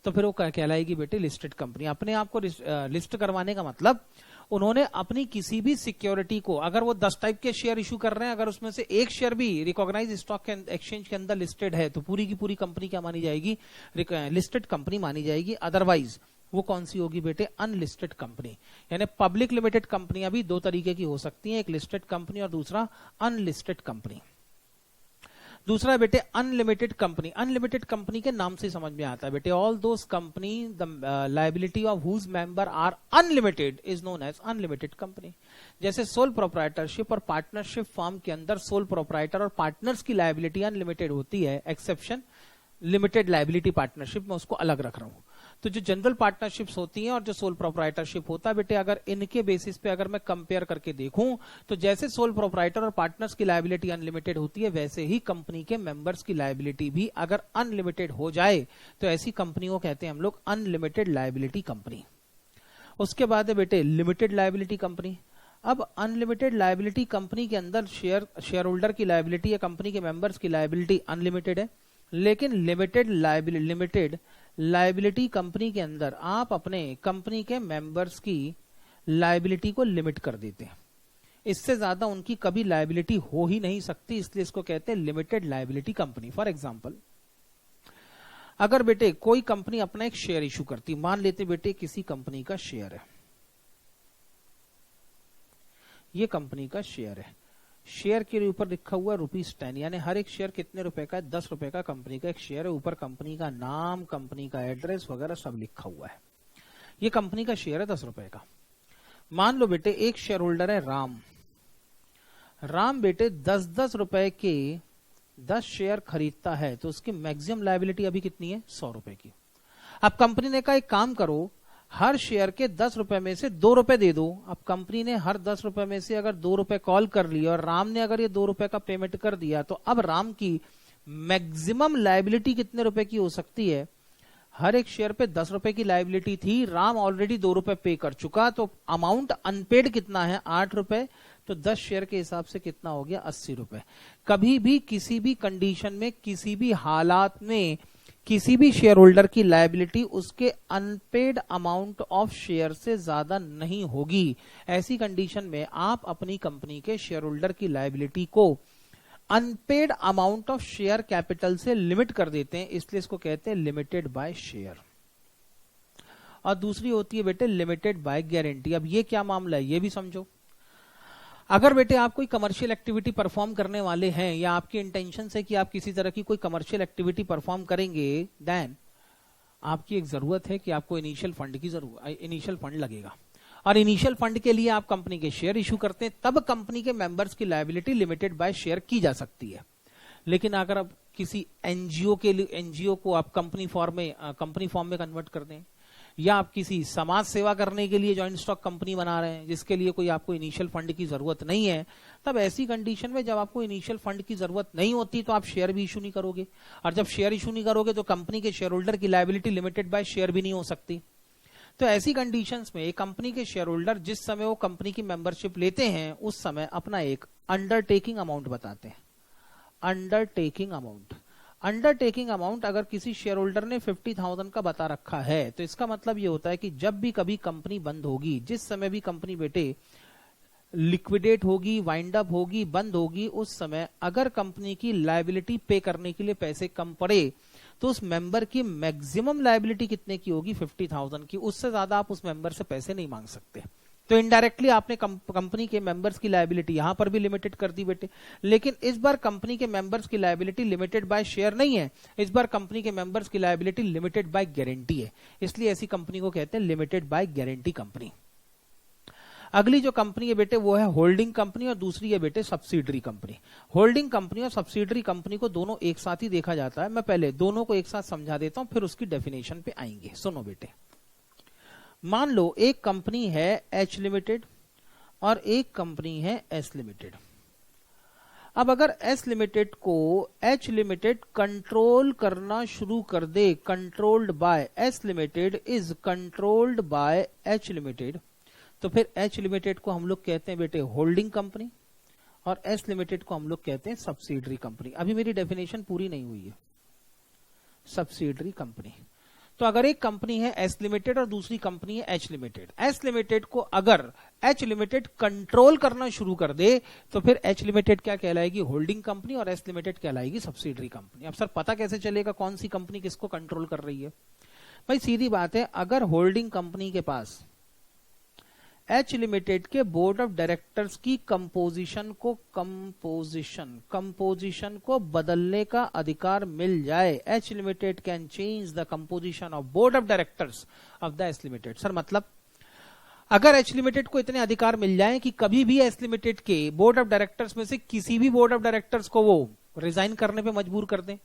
तो फिर वो कहलाएगी बेटे लिस्टेड कंपनी। अपने आप को लिस्ट करवाने का मतलब उन्होंने अपनी किसी भी सिक्योरिटी को, अगर वो 10 टाइप के शेयर इशू कर रहे हैं, अगर उसमें से एक शेयर भी रिकॉग्नाइज स्टॉक एक्सचेंज के अंदर लिस्टेड है तो पूरी की पूरी कंपनी क्या मानी जाएगी? लिस्टेड कंपनी मानी जाएगी। अदरवाइज वो कौन सी होगी बेटे? Unlisted company. यानी पब्लिक लिमिटेड कंपनियां भी 2 तरीके की हो सकती हैं, एक लिस्टेड कंपनी और दूसरा अनलिस्टेड कंपनी। दूसरा बेटे अनलिमिटेड कंपनी। अनलिमिटेड कंपनी के नाम से समझ में आता है बेटे, all those company the liability of whose member are unlimited is known as unlimited company. जैसे सोल प्रोप्राइटरशिप और पार्टनरशिप फॉर्म के अंदर सोल प्रोप्राइटर और पार्टनर्स की लायबिलिटी अनलिमिटेड होती है, एक्सेप्शन लिमिटेड लायबिलिटी पार्टनरशिप, में उसको अलग रख रहा हूं। तो जो जनरल पार्टनरशिप्स होती हैं और जो सोल प्रोप्राइटरशिप होता है बेटे, अगर इनके बेसिस पे अगर मैं कंपेयर करके देखूं तो जैसे सोल प्रोप्राइटर और पार्टनर्स की लायबिलिटी अनलिमिटेड होती है, वैसे ही कंपनी के मेंबर्स की लायबिलिटी भी अगर अनलिमिटेड हो जाए तो ऐसी कंपनी को कहते हैं हम लोग अनलिमिटेड लायबिलिटी कंपनी। उसके बाद है बेटे लिमिटेड लायबिलिटी कंपनी। अब अनलिमिटेड लायबिलिटी कंपनी के अंदर शेयर होल्डर की लायबिलिटी या कंपनी के मेंबर्स की लायबिलिटी अनलिमिटेड है, लेकिन लिमिटेड लायबिलिटी कंपनी के अंदर आप अपने कंपनी के मेंबर्स की लायबिलिटी को लिमिट कर देते हैं। इससे ज्यादा उनकी कभी लायबिलिटी हो ही नहीं सकती, इसलिए इसको कहते हैं limited liability company. For example, अगर बेटे कोई कंपनी अपना एक शेयर इशू करती, मान लेते बेटे किसी कंपनी का शेयर है, ये कंपनी का शेयर है, शेयर के ऊपर लिखा हुआ ₹10, यानी हर एक शेयर कितने रुपए का है? 10 रुपए का कंपनी का एक शेयर है। ऊपर कंपनी का नाम, कंपनी का एड्रेस वगैरह सब लिखा हुआ है। ये कंपनी का शेयर है 10 रुपए का। मान लो बेटे एक शेयर होल्डर है राम बेटे 10-10 रुपए के 10 शेयर खरीदता है, तो उसकी मैक्सिमम लायबिलिटी अभी कितनी है? 100 रुपए की। अब कंपनी ने कहा एक काम करो, हर शेयर के 10 रुपए में से 2 रुपए दे दो। अब कंपनी ने हर 10 रुपए में से अगर 2 रुपए कॉल कर लिया और राम ने अगर ये 2 रुपए का पेमेंट कर दिया, तो अब राम की मैक्सिमम लायबिलिटी कितने रुपए की हो सकती है? हर एक शेयर पे 10 रुपए की लायबिलिटी थी, राम ऑलरेडी 2 रुपए पे कर चुका, तो अमाउंट अनपेड कितना है? 8 रुपए। तो 10 शेयर के हिसाब से कितना हो गया? 80 रुपए। कभी भी किसी भी कंडीशन में, किसी भी हालात में किसी भी शेयर होल्डर की लायबिलिटी उसके अनपेड अमाउंट ऑफ शेयर से ज्यादा नहीं होगी। ऐसी कंडीशन में आप अपनी कंपनी के शेयर होल्डर की लायबिलिटी को unpaid amount of share capital से लिमिट कर देते हैं, इसलिए इसको कहते हैं लिमिटेड बाय शेयर। और दूसरी होती है बेटे लिमिटेड बाय गारंटी। अब ये क्या मामला है ये भी समझो। अगर बेटे आप कोई कमर्शियल एक्टिविटी परफॉर्म करने वाले हैं या आपकी इंटेंशन है कि आप किसी तरह की कोई कमर्शियल एक्टिविटी परफॉर्म करेंगे, देन आपकी एक जरूरत है कि आपको इनिशियल फंड लगेगा। और इनिशियल फंड के लिए आप कंपनी के शेयर इशू करते हैं, तब कंपनी के मेंबर्स की लायबिलिटी लिमिटेड बाय शेयर की जा सकती है। लेकिन अगर आप किसी एनजीओ के लिए, एनजीओ को आप कंपनी फॉर्म में कन्वर्ट कर दें, या आप किसी समाज सेवा करने के लिए जॉइंट स्टॉक कंपनी बना रहे हैं जिसके लिए कोई आपको इनिशियल फंड की जरूरत नहीं है, तब ऐसी कंडीशन में जब आपको इनिशियल फंड की जरूरत नहीं होती तो आप शेयर भी इशू नहीं करोगे। और जब शेयर इशू नहीं करोगे तो कंपनी के शेयर होल्डर की लायबिलिटी लिमिटेड बाय शेयर भी नहीं हो सकती। तो ऐसी कंडीशंस में कंपनी के शेयर होल्डर जिस समय वो कंपनी की मेंबरशिप लेते हैं उस समय अपना एक अंडरटेकिंग अमाउंट बताते हैं। अंडरटेकिंग अमाउंट अगर किसी शेयर होल्डर ने 50,000 का बता रखा है तो इसका मतलब ये होता है कि जब भी कभी कंपनी बंद होगी, जिस समय भी कंपनी बेटे लिक्विडेट होगी, वाइंड अप होगी, बंद होगी, उस समय अगर कंपनी की लायबिलिटी पे करने के लिए पैसे कम पड़े तो उस मेंबर की मैक्सिमम लायबिलिटी कितने की होगी? 50,000 की। उससे ज्यादा आप उस मेंबर से पैसे नहीं मांग सकते। तो इनडायरेक्टली आपने कंपनी के मेंबर्स की लायबिलिटी यहां पर भी लिमिटेड कर दी बेटे। लेकिन इस बार कंपनी के मेंबर्स की लायबिलिटी लिमिटेड बाय शेयर नहीं है, इस बार कंपनी के मेंबर्स की लायबिलिटी लिमिटेड बाय गारंटी है। इसलिए ऐसी कंपनी को कहते हैं लिमिटेड बाय गारंटी कंपनी। अगली जो कंपनी है बेटे वो है होल्डिंग कंपनी और दूसरी है बेटे सब्सिडरी कंपनी। होल्डिंग कंपनी और सब्सिडरी कंपनी को दोनों एक साथ ही देखा जाता है। मैं पहले दोनों को एक साथ समझा देता हूं, फिर उसकी डेफिनेशन पे आएंगे। सुनो बेटे, मान लो एक कंपनी है एच लिमिटेड और एक कंपनी है एस लिमिटेड। अब अगर एस लिमिटेड को एच लिमिटेड कंट्रोल करना शुरू कर दे, controlled by S limited is controlled by H limited, तो फिर एच लिमिटेड को हम लोग कहते हैं बेटे होल्डिंग कंपनी और एस लिमिटेड को हम लोग कहते हैं सब्सिडरी कंपनी। अभी मेरी डेफिनेशन पूरी नहीं हुई है। सब्सिडरी कंपनी, तो अगर एक कंपनी है एस लिमिटेड और दूसरी कंपनी है एच लिमिटेड, एस लिमिटेड को अगर एच लिमिटेड कंट्रोल करना शुरू कर दे तो फिर एच लिमिटेड क्या कहलाएगी? होल्डिंग कंपनी और एस लिमिटेड कहलाएगी सब्सिडरी कंपनी। अब सर पता कैसे चलेगा कौन सी कंपनी किसको कंट्रोल कर रही है? भाई सीधी बात है, अगर होल्डिंग कंपनी के पास एच लिमिटेड के बोर्ड ऑफ डायरेक्टर्स की कंपोजिशन को बदलने का अधिकार मिल जाए, H limited can change the composition of board of directors of the S limited. Sir मतलब अगर एच लिमिटेड को इतने अधिकार मिल जाए कि कभी भी एस लिमिटेड के बोर्ड ऑफ डायरेक्टर्स में से किसी भी बोर्ड ऑफ डायरेक्टर्स को वो रिजाइन करने पे मजबूर कर दें,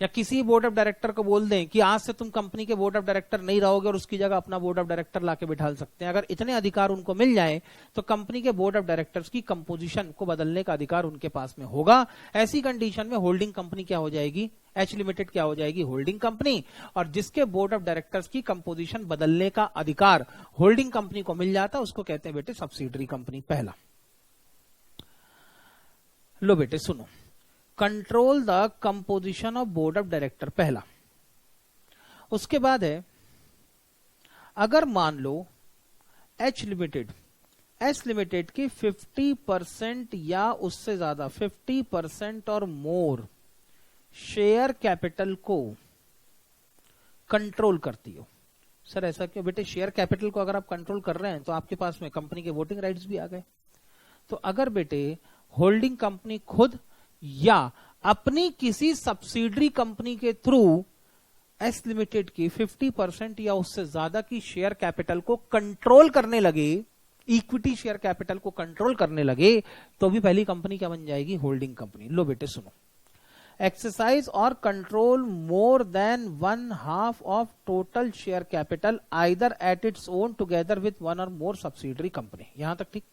या किसी बोर्ड ऑफ डायरेक्टर को बोल दें कि आज से तुम कंपनी के बोर्ड ऑफ डायरेक्टर नहीं रहोगे और उसकी जगह अपना बोर्ड ऑफ डायरेक्टर लाके बिठा सकते हैं, अगर इतने अधिकार उनको मिल जाए तो कंपनी के बोर्ड ऑफ डायरेक्टर्स की कंपोजिशन को बदलने का अधिकार उनके पास में होगा। ऐसी कंडीशन में होल्डिंग कंपनी क्या हो जाएगी? एच लिमिटेड क्या हो जाएगी? Holding company. और जिसके बोर्ड ऑफ डायरेक्टर्स की कंपोजिशन बदलने का अधिकार होल्डिंग कंपनी को मिल जाता है उसको कहते हैं बेटे सब्सिडरी कंपनी। पहला लो बेटे सुनो, control the composition of board of director, पहला। उसके बाद है अगर मान लो एच लिमिटेड एस लिमिटेड की 50% या उससे ज्यादा 50% और मोर शेयर कैपिटल को कंट्रोल करती हो। सर ऐसा क्यों? बेटे शेयर कैपिटल को अगर आप कंट्रोल कर रहे हैं तो आपके पास में कंपनी के वोटिंग राइट्स भी आ गए। तो अगर बेटे होल्डिंग कंपनी खुद या अपनी किसी सब्सिडरी कंपनी के थ्रू एस लिमिटेड की 50% या उससे ज्यादा की शेयर कैपिटल को कंट्रोल करने लगे, इक्विटी शेयर कैपिटल को कंट्रोल करने लगे, तो भी पहली कंपनी क्या बन जाएगी? Holding company. लो बेटे सुनो, एक्सरसाइज और control more than 1/2 of total share capital either at its own together with one और मोर सब्सिडरी कंपनी। यहां तक ठीक?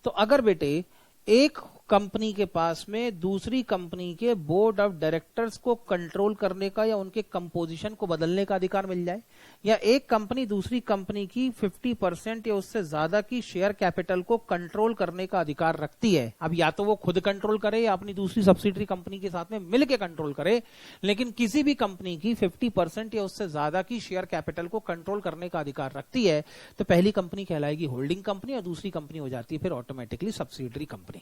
तो अगर बेटे एक कंपनी के पास में दूसरी कंपनी के बोर्ड ऑफ डायरेक्टर्स को कंट्रोल करने का या उनके कंपोजिशन को बदलने का अधिकार मिल जाए, या एक कंपनी दूसरी कंपनी की 50% या उससे ज्यादा की शेयर कैपिटल को कंट्रोल करने का अधिकार रखती है। अब या तो वो खुद कंट्रोल करे या अपनी दूसरी सब्सिडरी कंपनी के साथ में मिलकर कंट्रोल करे, लेकिन किसी भी कंपनी की 50% या उससे ज्यादा की शेयर कैपिटल को कंट्रोल करने का अधिकार रखती है, तो पहली कंपनी कहलाएगी होल्डिंग कंपनी और दूसरी कंपनी हो जाती है फिर ऑटोमेटिकली सब्सिडरी कंपनी।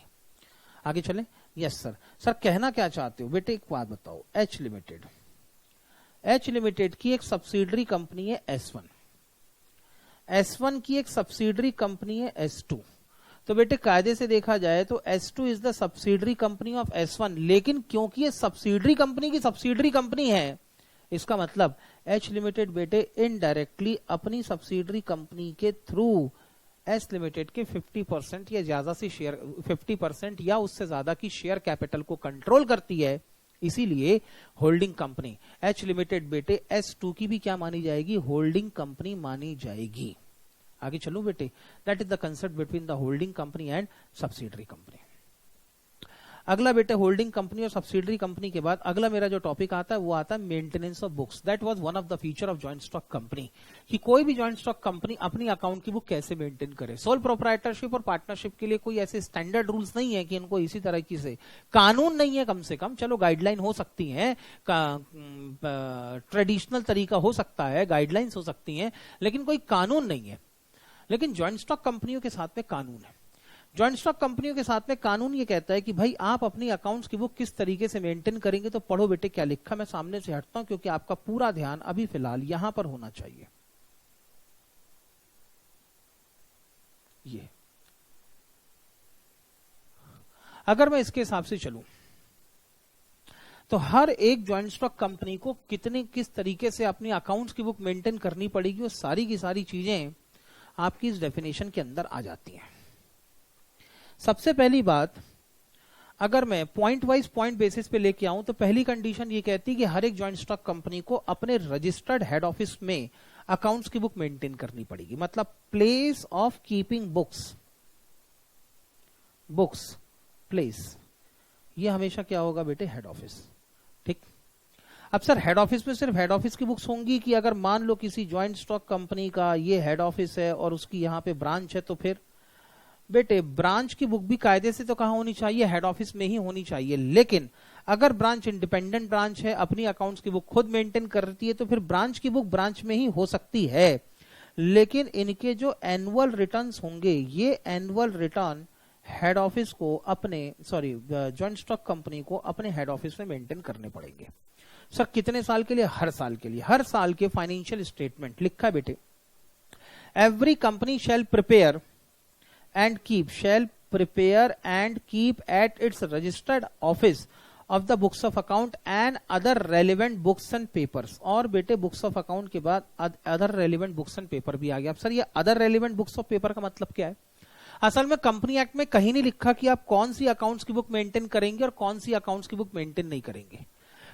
आगे चले। Yes sir. सर कहना क्या चाहते हो बेटे, एक बात बताओ। एच लिमिटेड की एक सब्सिडरी कंपनी है S1, S1 की एक सब्सिडरी कंपनी है S2। तो बेटे कायदे से देखा जाए तो S2 is the subsidiary company of S1, लेकिन क्योंकि ये सब्सिडरी कंपनी की सब्सिडरी कंपनी है, इसका मतलब एच लिमिटेड बेटे इनडायरेक्टली अपनी सब्सिडरी कंपनी के थ्रू एस लिमिटेड के 50% या ज्यादा से शेयर 50% या उससे ज्यादा की शेयर कैपिटल को कंट्रोल करती है। इसीलिए होल्डिंग कंपनी एच लिमिटेड बेटे S2 की भी क्या मानी जाएगी, होल्डिंग कंपनी मानी जाएगी। आगे चलो बेटे, that is the concept between the holding company and subsidiary company. अगला बेटे होल्डिंग कंपनी और सब्सिडरी कंपनी के बाद अगला मेरा जो टॉपिक आता है वो आता है maintenance of books. That was one of the feature of joint stock company, कि कोई भी जॉइंट स्टॉक कंपनी अपनी अकाउंट की बुक कैसे मेंटेन करे। सोल प्रोप्राइटरशिप और पार्टनरशिप के लिए कोई ऐसे स्टैंडर्ड रूल्स नहीं है कि इनको इसी तरीके से, कानून नहीं है कम से कम, चलो गाइडलाइन हो सकती है, ट्रेडिशनल तरीका हो सकता है, गाइडलाइंस हो सकती हैं, लेकिन कोई कानून नहीं है। लेकिन जॉइंट स्टॉक कंपनियों के साथ में कानून है। जॉइंट स्टॉक कंपनियों के साथ में कानून ये कहता है कि भाई आप अपनी अकाउंट्स की बुक किस तरीके से मेंटेन करेंगे। तो पढ़ो बेटे क्या लिखा, मैं सामने से हटता हूं क्योंकि आपका पूरा ध्यान अभी फिलहाल यहां पर होना चाहिए। ये अगर मैं इसके हिसाब से चलूं तो हर एक जॉइंट स्टॉक कंपनी को किस तरीके से अपनी अकाउंट्स की बुक मेंटेन करनी पड़ेगी, वो सारी की सारी चीजें आपकी इस डेफिनेशन के अंदर आ जाती हैं। सबसे पहली बात, अगर मैं पॉइंट वाइज पॉइंट बेसिस पे लेके आऊं तो पहली कंडीशन ये कहती है कि हर एक जॉइंट स्टॉक कंपनी को अपने रजिस्टर्ड हेड ऑफिस में अकाउंट्स की बुक मेंटेन करनी पड़ेगी। मतलब place of keeping books place, ये हमेशा क्या होगा बेटे, हेड ऑफिस। ठीक। अब सर हेड ऑफिस में सिर्फ हेड ऑफिस की बुक्स होंगी कि अगर मान लो किसी जॉइंट स्टॉक कंपनी का ये हेड ऑफिस है और उसकी यहां पे ब्रांच है, तो फिर बेटे ब्रांच की बुक भी कायदे से तो कहां होनी चाहिए, हेड ऑफिस में ही होनी चाहिए। लेकिन अगर ब्रांच इंडिपेंडेंट ब्रांच है, अपनी अकाउंट्स की बुक खुद मेंटेन करती है, तो फिर ब्रांच की बुक ब्रांच में ही हो सकती है। लेकिन इनके जो एनुअल रिटर्न्स होंगे, ये एनुअल रिटर्न हेड ऑफिस को अपने जॉइंट स्टॉक कंपनी को अपने हेड ऑफिस में मेंटेन करने पड़ेंगे। सर कितने साल के लिए, हर साल के लिए। हर साल के फाइनेंशियल स्टेटमेंट लिखा बेटे, every company shall prepare and keep at its registered office of the books of account and other relevant books and papers। और बेटे बुक्स ऑफ अकाउंट के बाद other relevant books and paper भी आ गया। अब sir ये other relevant books of paper का मतलब क्या है? असल में कंपनी एक्ट में कहीं नहीं लिखा कि आप कौन सी अकाउंट्स की बुक मेंटेन करेंगे और कौन सी अकाउंट्स की बुक मेंटेन नहीं करेंगे।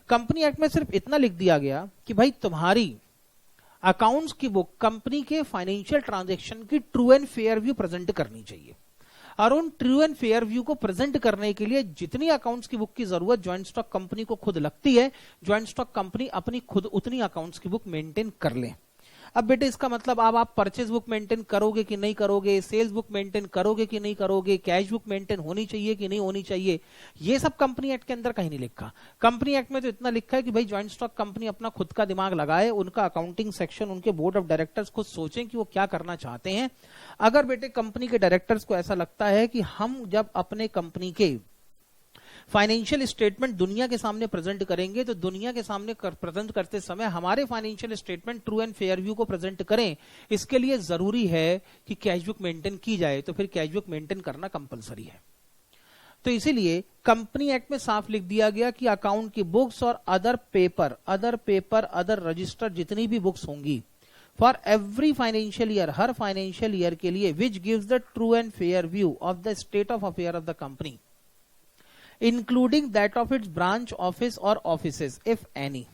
कंपनी एक्ट में सिर्फ इतना लिख दिया गया कि भाई तुम्हारी अकाउंट्स की बुक कंपनी के फाइनेंशियल ट्रांजैक्शन की true and fair view present करनी चाहिए। और उन ट्रू एंड फेयर व्यू को प्रेजेंट करने के लिए जितनी अकाउंट्स की बुक की जरूरत ज्वाइंट स्टॉक कंपनी को खुद लगती है, ज्वाइंट स्टॉक कंपनी अपनी खुद उतनी अकाउंट्स की बुक मेंटेन कर ले। अब बेटे इसका मतलब अब आप परचेज बुक मेंटेन करोगे कि नहीं करोगे, सेल्स बुक मेंटेन करोगे कि नहीं करोगे, कैश बुक मेंटेन होनी चाहिए कि नहीं होनी चाहिए, ये सब कंपनी एक्ट के अंदर कहीं नहीं लिखा। कंपनी एक्ट में तो इतना लिखा है कि भाई ज्वाइंट स्टॉक कंपनी अपना खुद का दिमाग लगाए, उनका अकाउंटिंग सेक्शन, उनके बोर्ड ऑफ डायरेक्टर्स खुद सोचें कि वो क्या करना चाहते हैं। अगर बेटे कंपनी के डायरेक्टर्स को ऐसा लगता है कि हम जब अपने कंपनी के फाइनेंशियल स्टेटमेंट दुनिया के सामने प्रेजेंट करेंगे, तो दुनिया के सामने प्रेजेंट करते समय हमारे financial statement true and fair view को प्रेजेंट करें, इसके लिए जरूरी है कि कैश बुक मेंटेन की जाए। तो फिर कैश बुक मेंटेन करना कंपलसरी है। तो इसीलिए कंपनी एक्ट में साफ लिख दिया गया कि अकाउंट की बुक्स और अदर पेपर रजिस्टर जितनी भी बुक्स होंगी for every financial year, her financial year के लिए, which gives the true and fair view of the state of affair of the company including that of its branch office और offices if any.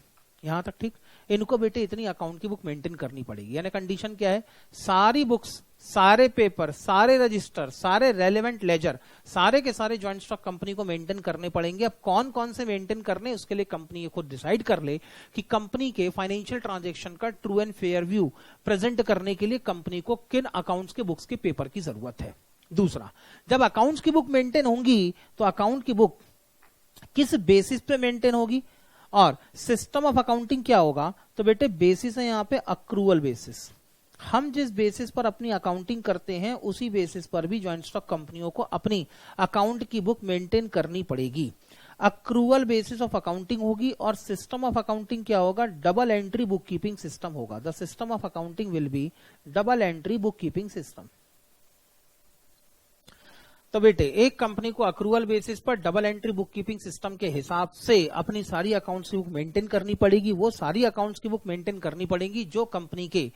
यहां तक ठीक। इनको बेटे इतनी account की बुक मेंटेन करनी पड़ेगी। यानी कंडीशन क्या है, सारी बुक्स, सारे पेपर, सारे रजिस्टर, सारे रेलेवेंट लेजर, सारे के सारे ज्वाइंट स्टॉक कंपनी को मेंटेन करने पड़ेंगे। अब कौन कौन से मेंटेन करने, उसके लिए कंपनी खुद डिसाइड कर ले कि कंपनी के फाइनेंशियल ट्रांजैक्शन का true and fair view present करने के लिए कंपनी को किन अकाउंट्स के बुक्स के पेपर की जरूरत है। दूसरा, जब अकाउंट्स की बुक मेंटेन होंगी तो अकाउंट की बुक किस बेसिस पे मेंटेन होगी, और सिस्टम ऑफ अकाउंटिंग क्या होगा, तो बेटे बेसिस है यहां पे अक्रूवल बेसिस। हम जिस बेसिस पर अपनी अकाउंटिंग करते हैं उसी बेसिस पर भी ज्वाइंट स्टॉक कंपनियों को अपनी अकाउंट की बुक मेंटेन करनी पड़ेगी। अक्रूवल बेसिस ऑफ अकाउंटिंग होगी, और सिस्टम ऑफ अकाउंटिंग क्या होगा, double entry book keeping system होगा। The system of accounting will be double entry book keeping system. तो बेटे एक कंपनी को अक्रूवल बेसिस पर double entry book keeping system के हिसाब से अपनी सारी अकाउंट्स की बुक मेंटेन करनी पड़ेगी। वो सारी अकाउंट्स की बुक मेंटेन करनी पड़ेगी जो कंपनी के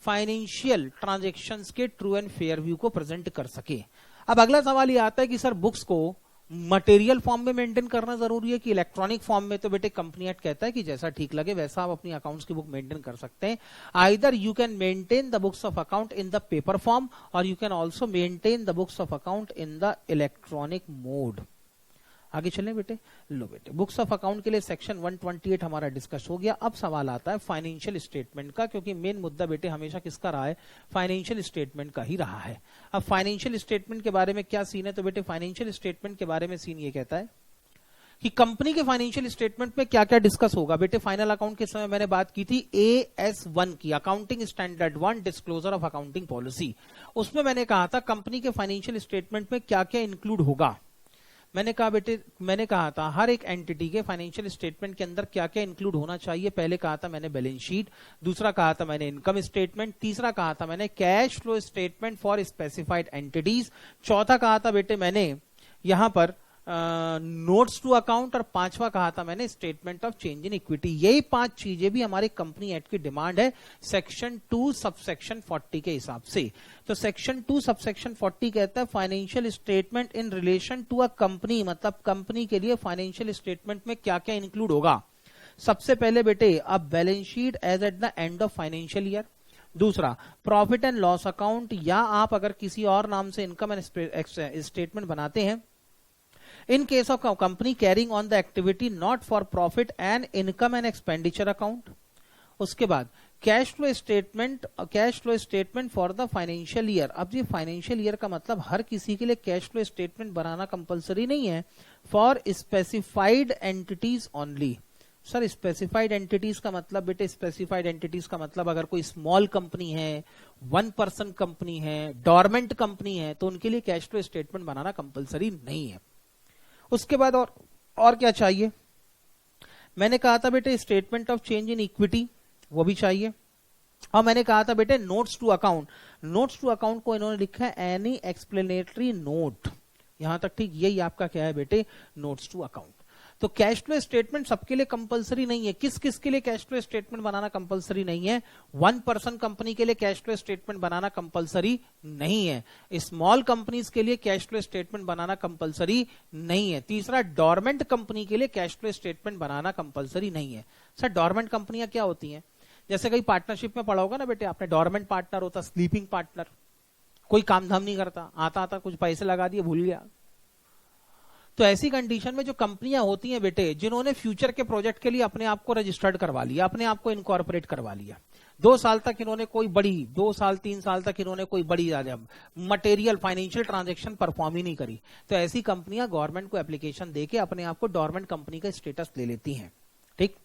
फाइनेंशियल ट्रांजैक्शंस के ट्रू एंड फेयर व्यू को प्रेजेंट कर सके। अब अगला सवाल ये आता है कि सर बुक्स को मटेरियल फॉर्म में मेंटेन करना जरूरी है कि इलेक्ट्रॉनिक फॉर्म में। तो बेटे कंपनी एक्ट कहता है कि जैसा ठीक लगे वैसा आप अपनी अकाउंट्स की बुक मेंटेन कर सकते हैं। Either you can maintain the books of account in the paper form, और you can also maintain the books of account in the electronic mode. आगे चलें बेटे। लो बेटे, बुक्स ऑफ अकाउंट के लिए सेक्शन 128 हमारा डिस्कस हो गया। अब सवाल आता है फाइनेंशियल स्टेटमेंट का, क्योंकि मेन मुद्दा बेटे हमेशा किसका रहा है, फाइनेंशियल स्टेटमेंट का ही रहा है। अब फाइनेंशियल स्टेटमेंट के बारे में क्या सीन है, तो बेटे फाइनेंशियल स्टेटमेंट के बारे में सीन ये कहता है कि कंपनी के फाइनेंशियल स्टेटमेंट में क्या क्या डिस्कस होगा। बेटे फाइनल अकाउंट के समय मैंने बात की थी AS1 की, accounting standard 1 disclosure of accounting policy. उसमें मैंने कहा था कंपनी के फाइनेंशियल स्टेटमेंट में क्या क्या इंक्लूड होगा। मैंने कहा था हर एक एंटिटी के फाइनेंशियल स्टेटमेंट के अंदर क्या क्या इंक्लूड होना चाहिए। पहले कहा था मैंने बैलेंस शीट, दूसरा कहा था मैंने इनकम स्टेटमेंट, तीसरा कहा था मैंने cash flow statement for specified entities, चौथा कहा था बेटे मैंने यहां पर नोट्स टू अकाउंट, और पांचवा कहा था मैंने statement of change in equity. यही 5 चीजें भी हमारे कंपनी एक्ट की डिमांड है सेक्शन 2 सबसेक्शन 40 के हिसाब से। तो सेक्शन 2 सबसेक्शन 40 कहता है financial statement in relation to a company, मतलब कंपनी के लिए फाइनेंशियल स्टेटमेंट में क्या क्या इंक्लूड होगा। सबसे पहले बेटे अब balance sheet as at the end of financial year, दूसरा प्रॉफिट एंड लॉस अकाउंट, या आप अगर किसी और नाम से इनकम एंड स्टेटमेंट बनाते हैं, in case of a company carrying on the activity not for profit and income and expenditure account। उसके बाद cash flow statement for the financial year. अब ये फाइनेंशियल ईयर का मतलब हर किसी के लिए कैश फ्लो स्टेटमेंट बनाना कंपलसरी नहीं है, for specified entities only. Sir specified entities का मतलब बेटे, स्पेसिफाइड एंटिटीज का मतलब अगर कोई स्मॉल कंपनी है, 1 पर्सन कंपनी है, डोरमेंट कंपनी है, तो उनके लिए कैश फ्लो स्टेटमेंट बनाना कंपलसरी नहीं है। उसके बाद और क्या चाहिए, मैंने कहा था बेटे statement of change in equity, वो भी चाहिए। और मैंने कहा था बेटे notes to account, notes to account को इन्होंने लिखा है एनी एक्सप्लेनेटरी नोट। यहां तक ठीक, यही आपका क्या है बेटे, नोट्स टू अकाउंट। तो कैश फ्लो स्टेटमेंट सबके लिए कंपलसरी नहीं है। किस किस के लिए कैश फ्लो स्टेटमेंट बनाना कंपलसरी नहीं है, 1 पर्सन कंपनी के लिए कैश फ्लो स्टेटमेंट बनाना कंपलसरी नहीं है, स्मॉल कंपनीज के लिए कैश फ्लो स्टेटमेंट बनाना कंपलसरी नहीं है, तीसरा डोरमेंट कंपनी के लिए कैश फ्लो स्टेटमेंट बनाना कंपलसरी नहीं है। सर डोरमेंट कंपनियां क्या होती हैं, जैसे कहीं पार्टनरशिप में पढ़ा होगा ना बेटे आपने, डोरमेंट पार्टनर होता स्लीपिंग पार्टनर, कोई काम धाम नहीं करता, आता कुछ पैसे लगा दिए भूल गया। तो ऐसी कंडीशन में जो कंपनियां होती हैं बेटे, जिन्होंने फ्यूचर के प्रोजेक्ट के लिए अपने आप को रजिस्टर्ड करवा लिया, अपने आप को इनकॉर्पोरेट करवा लिया, 2 साल तक इन्होंने कोई बड़ी 2 साल 3 साल तक इन्होंने कोई बड़ी मटेरियल फाइनेंशियल ट्रांजैक्शन परफॉर्म ही नहीं करी, तो ऐसी कंपनियां गवर्नमेंट को एप्लीकेशन देके अपने आप को डोरमेंट कंपनी का स्टेटस ले लेती हैं। ठीक,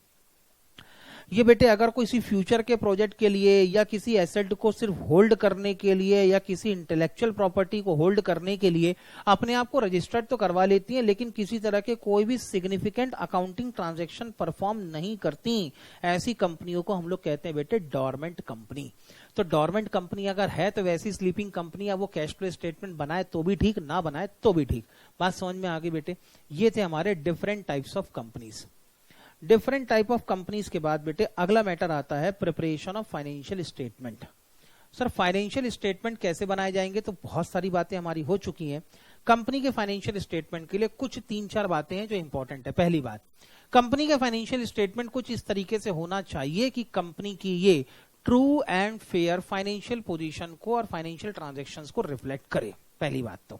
ये बेटे अगर किसी फ्यूचर के प्रोजेक्ट के लिए या किसी एसेट को सिर्फ होल्ड करने के लिए या किसी इंटेलेक्चुअल प्रॉपर्टी को होल्ड करने के लिए अपने आप को रजिस्टर्ड तो करवा लेती हैं, लेकिन किसी तरह के कोई भी सिग्निफिकेंट अकाउंटिंग ट्रांजैक्शन परफॉर्म नहीं करती, ऐसी कंपनियों को हम लोग कहते हैं बेटे डोरमेंट कंपनी। तो डोरमेंट कंपनी अगर है तो वैसी स्लीपिंग कंपनी वो कैश फ्लो स्टेटमेंट बनाए तो भी ठीक, ना बनाए तो भी ठीक। बात समझ में आ गई बेटे। ये थे हमारे different types of companies. Different type of companies के बाद बेटे अगला मैटर आता है preparation of financial statement. Sir financial statement कैसे बनाए जाएंगे, तो बहुत सारी बातें हमारी हो चुकी हैं। कंपनी के फाइनेंशियल स्टेटमेंट के लिए कुछ 3-4 बातें हैं जो इंपॉर्टेंट है। पहली बात, कंपनी का फाइनेंशियल स्टेटमेंट कुछ इस तरीके से होना चाहिए कि कंपनी की ये true and fair financial position को और फाइनेंशियल ट्रांजैक्शंस को रिफ्लेक्ट करे। पहली बात तो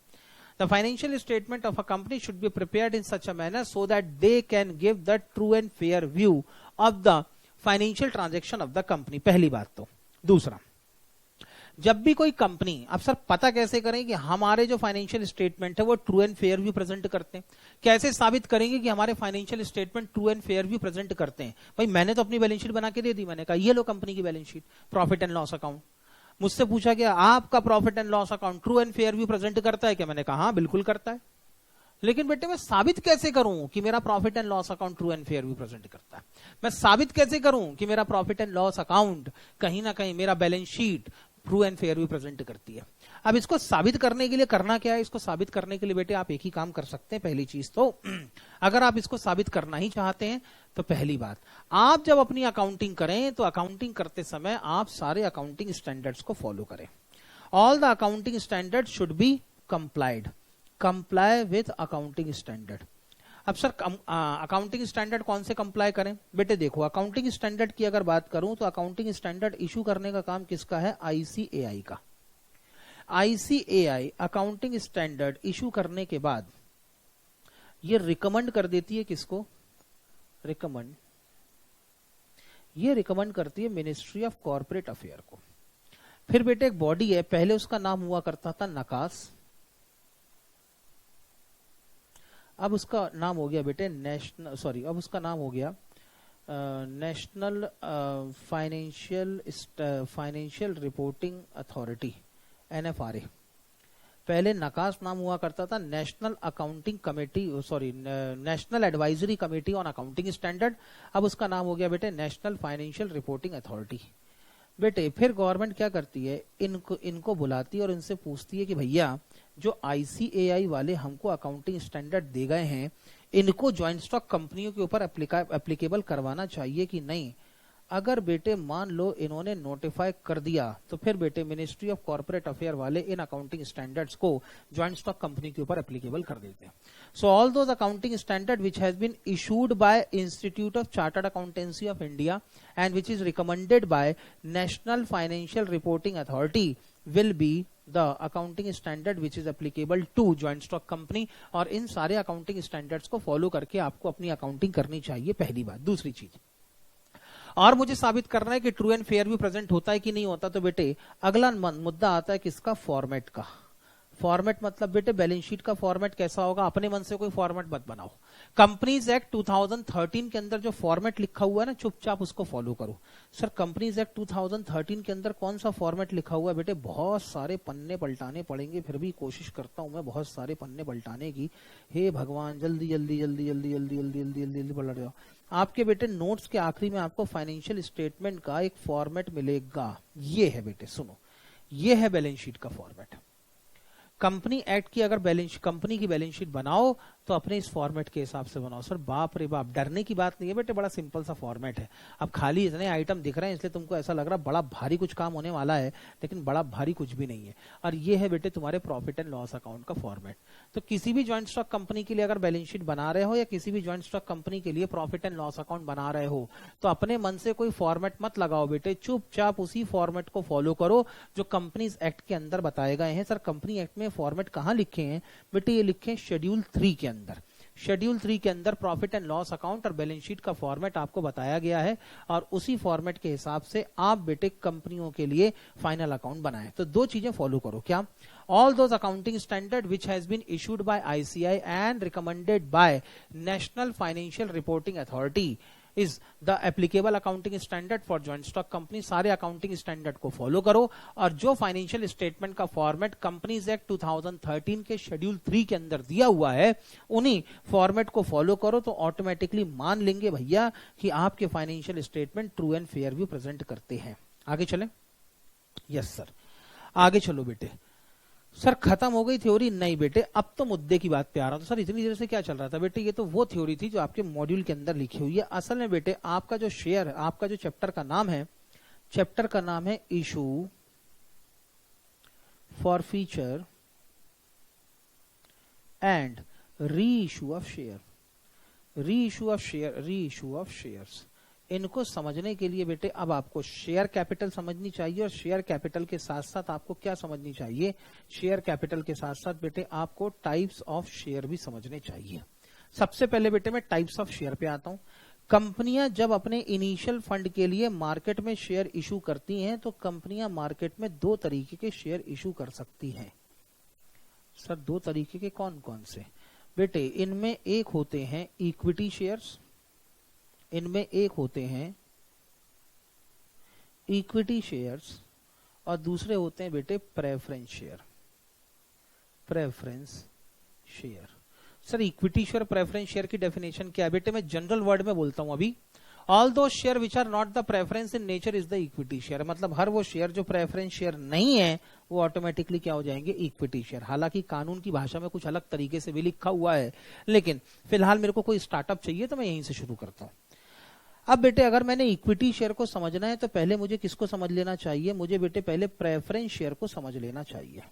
the financial statement of a company should be prepared in such a manner so that they can give the true and fair view of the financial transaction of the company। पहली बात तो। दूसरा, जब भी कोई कंपनी, अब sir पता कैसे करें कि हमारे जो फाइनेंशियल स्टेटमेंट है वो true and fair view present करते हैं? कैसे साबित करेंगे कि हमारे financial statement true and fair view present करते हैं? भाई मैंने तो अपनी बैलेंस शीट बना के दे दी, मैंने कहा ये लो कंपनी की balance sheet, profit and loss account. मुझसे पूछा गया आपका profit and loss account true and fair view present करता है क्या? मैंने कहा हाँ बिल्कुल करता है। लेकिन बेटे मैं साबित कैसे करूं कि मेरा profit and loss account true and fair view present करता है? मैं साबित कैसे करूं कि मेरा प्रॉफिट एंड लॉस अकाउंट कहीं ना कहीं मेरा balance sheet true and fair view present करती है? अब इसको साबित करने के लिए करना क्या है? इसको साबित करने के लिए बेटे आप एक ही काम कर सकते हैं। पहली चीज तो अगर आप इसको साबित करना ही चाहते हैं तो पहली बात, आप जब अपनी अकाउंटिंग करें तो अकाउंटिंग करते समय आप सारे अकाउंटिंग स्टैंडर्ड्स को फॉलो करें। All the accounting standard should be complied, comply with accounting standard. अब सर अकाउंटिंग स्टैंडर्ड कौन से कंप्लाई करें? बेटे देखो, अकाउंटिंग स्टैंडर्ड की अगर बात करूं तो अकाउंटिंग स्टैंडर्ड इशू करने का काम किसका है? आईसीएआई का। आईसीएआई अकाउंटिंग स्टैंडर्ड इशू करने के बाद ये रिकमेंड कर देती है किसको? ये रिकमेंड करती है मिनिस्ट्री ऑफ कॉर्पोरेट अफेयर को। फिर बेटे एक बॉडी है, पहले उसका नाम हुआ करता था नकास, अब उसका नाम हो गया बेटे अब उसका नाम हो गया national financial reporting authority, NFRA. पहले नकास नाम हुआ करता था national accounting committee, national advisory committee on accounting standard. अब उसका नाम हो गया बेटे नेशनल फाइनेंशियल रिपोर्टिंग अथॉरिटी। बेटे फिर गवर्नमेंट क्या करती है? इनको बुलाती है और इनसे पूछती है कि भैया जो आईसीएआई वाले हमको अकाउंटिंग स्टैंडर्ड दे गए हैं, इनको ज्वाइंट स्टॉक कंपनियों के ऊपर एप्लीकेबल करवाना चाहिए कि नहीं? अगर बेटे मान लो इन्होंने नोटिफाई कर दिया तो फिर बेटे मिनिस्ट्री ऑफ कॉर्पोरेट अफेयर वाले इन अकाउंटिंग स्टैंडर्ड्स को ज्वाइंट स्टॉक कंपनी के ऊपर एप्लीकेबल कर देते हैं। So all those accounting standard which has been issued by institute of chartered accountancy of India and which is recommended by national financial reporting authority will be the accounting standard which is applicable to joint stock company। और इन सारे accounting standards को follow करके आपको अपनी accounting करनी चाहिए, पहली बात। दूसरी चीज, और मुझे साबित करना है कि ट्रू एंड फेयर भी प्रेजेंट होता है कि नहीं होता, तो बेटे अगला मुद्दा आता है किसका? फॉर्मेट का। फॉर्मेट मतलब बेटे बैलेंस शीट का फॉर्मेट कैसा होगा? अपने मन से कोई फॉर्मेट मत बनाओ। कंपनीज एक्ट 2013 के अंदर जो फॉर्मेट लिखा हुआ है ना, चुपचाप उसको फॉलो करो। सर कंपनीज एक्ट 2013 के अंदर कौन सा फॉर्मेट लिखा हुआ है? बेटे बहुत सारे पन्ने पलटाने पड़ेंगे, फिर भी कोशिश करता हूं मैं बहुत सारे पन्ने पलटाने की। हे भगवान, जल्दी जल्दी जल्दी जल्दी जल्दी जल्दी जल्दी जल्दी जल्दी पलट जाओ। आपके बेटे नोट्स के आखिरी में आपको फाइनेंशियल स्टेटमेंट का एक फॉर्मेट मिलेगा। ये है बेटे, सुनो, ये है बैलेंस शीट का फॉर्मेट। कंपनी एक्ट की अगर कंपनी की बैलेंस शीट बनाओ तो अपने इस फॉर्मेट के हिसाब से बनाओ। सर बाप रे बाप, डरने की बात नहीं है बेटे, बड़ा सिंपल सा फॉर्मेट है। अब खाली इतने आइटम दिख रहे हैं इसलिए तुमको ऐसा लग रहा है बड़ा भारी कुछ काम होने वाला है, लेकिन बड़ा भारी कुछ भी नहीं है। और ये है बेटे तुम्हारे प्रॉफिट एंड लॉस अकाउंट का फॉर्मेट। तो किसी भी ज्वाइंट स्टॉक कंपनी के लिए अगर बैलेंस शीट बना रहे हो या किसी भी ज्वाइंट स्टॉक कंपनी के लिए प्रॉफिट एंड लॉस अकाउंट बना रहे हो, तो अपने मन से कोई फॉर्मेट मत लगाओ बेटे, चुपचाप उसी फॉर्मेट को फॉलो करो जो कंपनीज एक्ट के अंदर बताए गए हैं। सर कंपनी एक्ट में फॉर्मेट कहां लिखे हैं? बेटे ये लिखे हैं शेड्यूल 3 के अंदर। शेड्यूल 3 के अंदर प्रॉफिट एंड लॉस अकाउंट और बैलेंस शीट का फॉर्मेट आपको बताया गया है, और उसी फॉर्मेट के हिसाब से आप बेटे कंपनियों के लिए फाइनल अकाउंट बनाएं। तो दो चीजें फॉलो करो। क्या? All those accounting standard which has been issued by ICI and recommended by national financial reporting authority is the applicable accounting standard for joint stock company. सारे अकाउंटिंग स्टैंडर्ड को follow करो, और जो फाइनेंशियल स्टेटमेंट का format companies act 2013 के schedule 3 के अंदर दिया हुआ है, उन्हीं फॉर्मेट को फॉलो करो, तो ऑटोमेटिकली मान लेंगे भैया कि आपके financial statement true and fair view present करते हैं। आगे चलें? यस सर, आगे चलो बेटे। सर खत्म हो गई थ्योरी? नहीं बेटे, अब तो मुद्दे की बात पे आ रहा था। सर इतनी देर से क्या चल रहा था? बेटे ये तो वो थ्योरी थी जो आपके मॉड्यूल के अंदर लिखी हुई है। असल में बेटे आपका जो शेयर, आपका जो चैप्टर का नाम है, चैप्टर का नाम है issue for feature and re issue of share. री इशू ऑफ शेयर्स। इनको समझने के लिए बेटे अब आपको शेयर कैपिटल समझनी चाहिए, और शेयर कैपिटल के साथ साथ आपको क्या समझनी चाहिए, शेयर कैपिटल के साथ साथ बेटे आपको टाइप्स ऑफ शेयर भी समझने चाहिए। सबसे पहले बेटे मैं टाइप्स ऑफ शेयर पे आता हूं। कंपनियां जब अपने इनिशियल फंड के लिए मार्केट में शेयर इशू करती हैं तो कंपनियां मार्केट में दो तरीके के शेयर इशू कर सकती हैं। सर दो तरीके के कौन कौन से? बेटे इनमें एक होते हैं इक्विटी शेयर्स, इनमें एक होते हैं इक्विटी शेयर्स, और दूसरे होते हैं बेटे preference share. Preference share. Sir equity share preference share की डेफिनेशन क्या है? बेटे मैं जनरल वर्ड में बोलता हूं अभी। All those share which are not the preference in nature is the equity share. मतलब हर वो शेयर जो प्रेफरेंस शेयर नहीं है वो ऑटोमेटिकली क्या हो जाएंगे? Equity share. हालांकि कानून की भाषा में कुछ अलग तरीके से भी लिखा हुआ है, लेकिन फिलहाल मेरे को कोई स्टार्टअप चाहिए तो मैं यहीं से शुरू करता हूं। अब बेटे अगर मैंने इक्विटी शेयर को समझना है तो पहले मुझे किसको समझ लेना चाहिए? मुझे बेटे पहले प्रेफरेंस शेयर को समझ लेना चाहिए।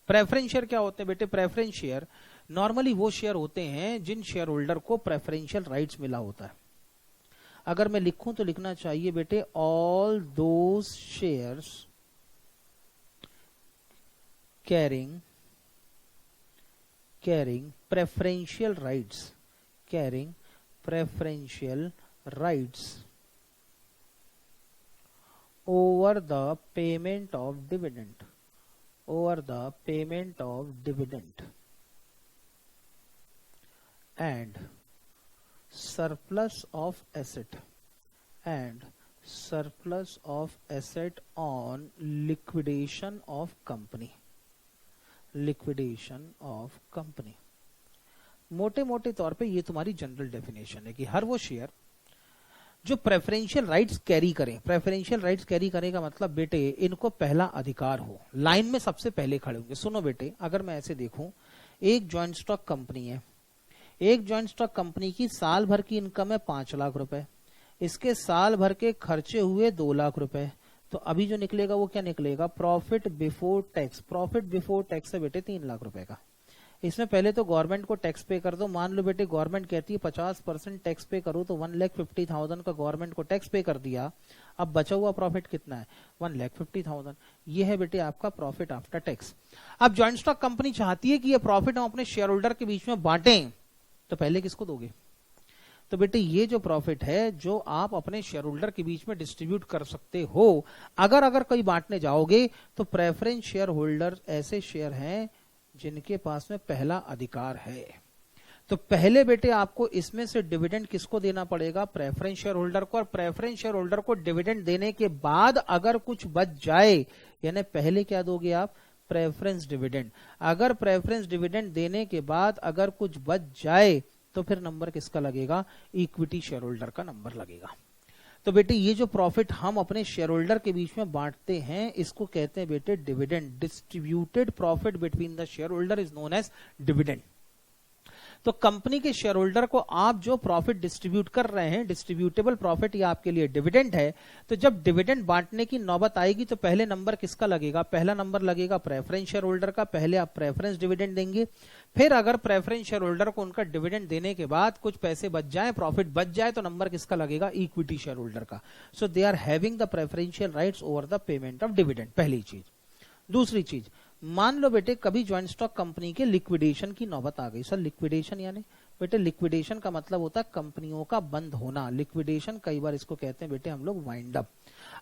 प्रेफरेंस शेयर क्या होते हैं बेटे? प्रेफरेंस शेयर नॉर्मली वो शेयर होते हैं जिन शेयर होल्डर को प्रेफरेंशियल राइट्स मिला होता है। अगर मैं लिखूं तो लिखना चाहिए बेटे all those shares carrying preferential rights, carrying preferential rights over the payment of dividend, over the payment of dividend and surplus of asset, and surplus of asset on liquidation of company, liquidation of company। मोटे मोटे तौर पे ये तुम्हारी general definition है कि हर वो share जो प्रेफरेंशियल राइट्स कैरी करें। प्रेफरेंशियल राइट्स कैरी करने का मतलब बेटे इनको पहला अधिकार हो, लाइन में सबसे पहले खड़े होंगे। सुनो बेटे, अगर मैं ऐसे देखूं, एक जॉइंट स्टॉक कंपनी है, एक जॉइंट स्टॉक कंपनी की साल भर की इनकम है 5 लाख रुपए, इसके साल भर के खर्चे हुए 2 लाख रुपए, तो अभी जो निकलेगा वो क्या निकलेगा? Profit before tax. Profit before tax है बेटे 3 लाख रुपए का। इसमें पहले तो गवर्नमेंट को टैक्स पे कर दो। मान लो बेटे गवर्नमेंट कहती है 50% टैक्स पे करो, तो 1,50,000 का गवर्नमेंट को टैक्स पे कर दिया। अब बचा हुआ प्रॉफिट कितना है? 1,50,000। ये है बेटे आपका प्रॉफिट आफ्टर टैक्स। अब जॉइंट स्टॉक कंपनी चाहती है कि ये प्रॉफिट हम अपने शेयर होल्डर के बीच में बांटें, तो पहले किसको दोगे? तो बेटे ये जो प्रॉफिट है जो आप अपने शेयर होल्डर के बीच में डिस्ट्रीब्यूट कर सकते हो, अगर कोई बांटने जाओगे तो प्रेफरेंस शेयर होल्डर ऐसे शेयर हैं जिनके पास में पहला अधिकार है। तो पहले बेटे आपको इसमें से डिविडेंड किसको देना पड़ेगा? प्रेफरेंस शेयर होल्डर को। और प्रेफरेंस शेयर होल्डर को डिविडेंड देने के बाद अगर कुछ बच जाए, यानी पहले क्या दोगे आप? Preference dividend. अगर प्रेफरेंस डिविडेंड देने के बाद अगर कुछ बच जाए तो फिर नंबर किसका लगेगा? इक्विटी शेयर होल्डर का नंबर लगेगा। तो बेटे ये जो प्रॉफिट हम अपने शेयर होल्डर के बीच में बांटते हैं इसको कहते हैं बेटे dividend. Distributed profit between the share holder is known as dividend. तो कंपनी के शेयर होल्डर को आप जो प्रॉफिट डिस्ट्रीब्यूट कर रहे हैं, डिस्ट्रीब्यूटेबल प्रॉफिट, ये आपके लिए डिविडेंड है। तो जब डिविडेंड बांटने की नौबत आएगी तो पहले नंबर किसका लगेगा? पहला नंबर लगेगा प्रेफरेंस शेयर होल्डर का। पहले आप प्रेफरेंस डिविडेंड देंगे, फिर अगर प्रेफरेंस शेयर होल्डर को उनका डिविडेंड देने के बाद कुछ पैसे बच जाए, प्रॉफिट बच जाए, तो नंबर किसका लगेगा? इक्विटी शेयर होल्डर का। So they are having the preferential rights over the payment of dividend. पहली चीज। दूसरी चीज, मान लो बेटे कभी जॉइंट स्टॉक कंपनी के लिक्विडेशन की नौबत आ गई। सर लिक्विडेशन यानी? बेटे लिक्विडेशन का मतलब होता है कंपनियों का बंद होना। लिक्विडेशन कई बार इसको कहते हैं बेटे हम लोग वाइंड अप।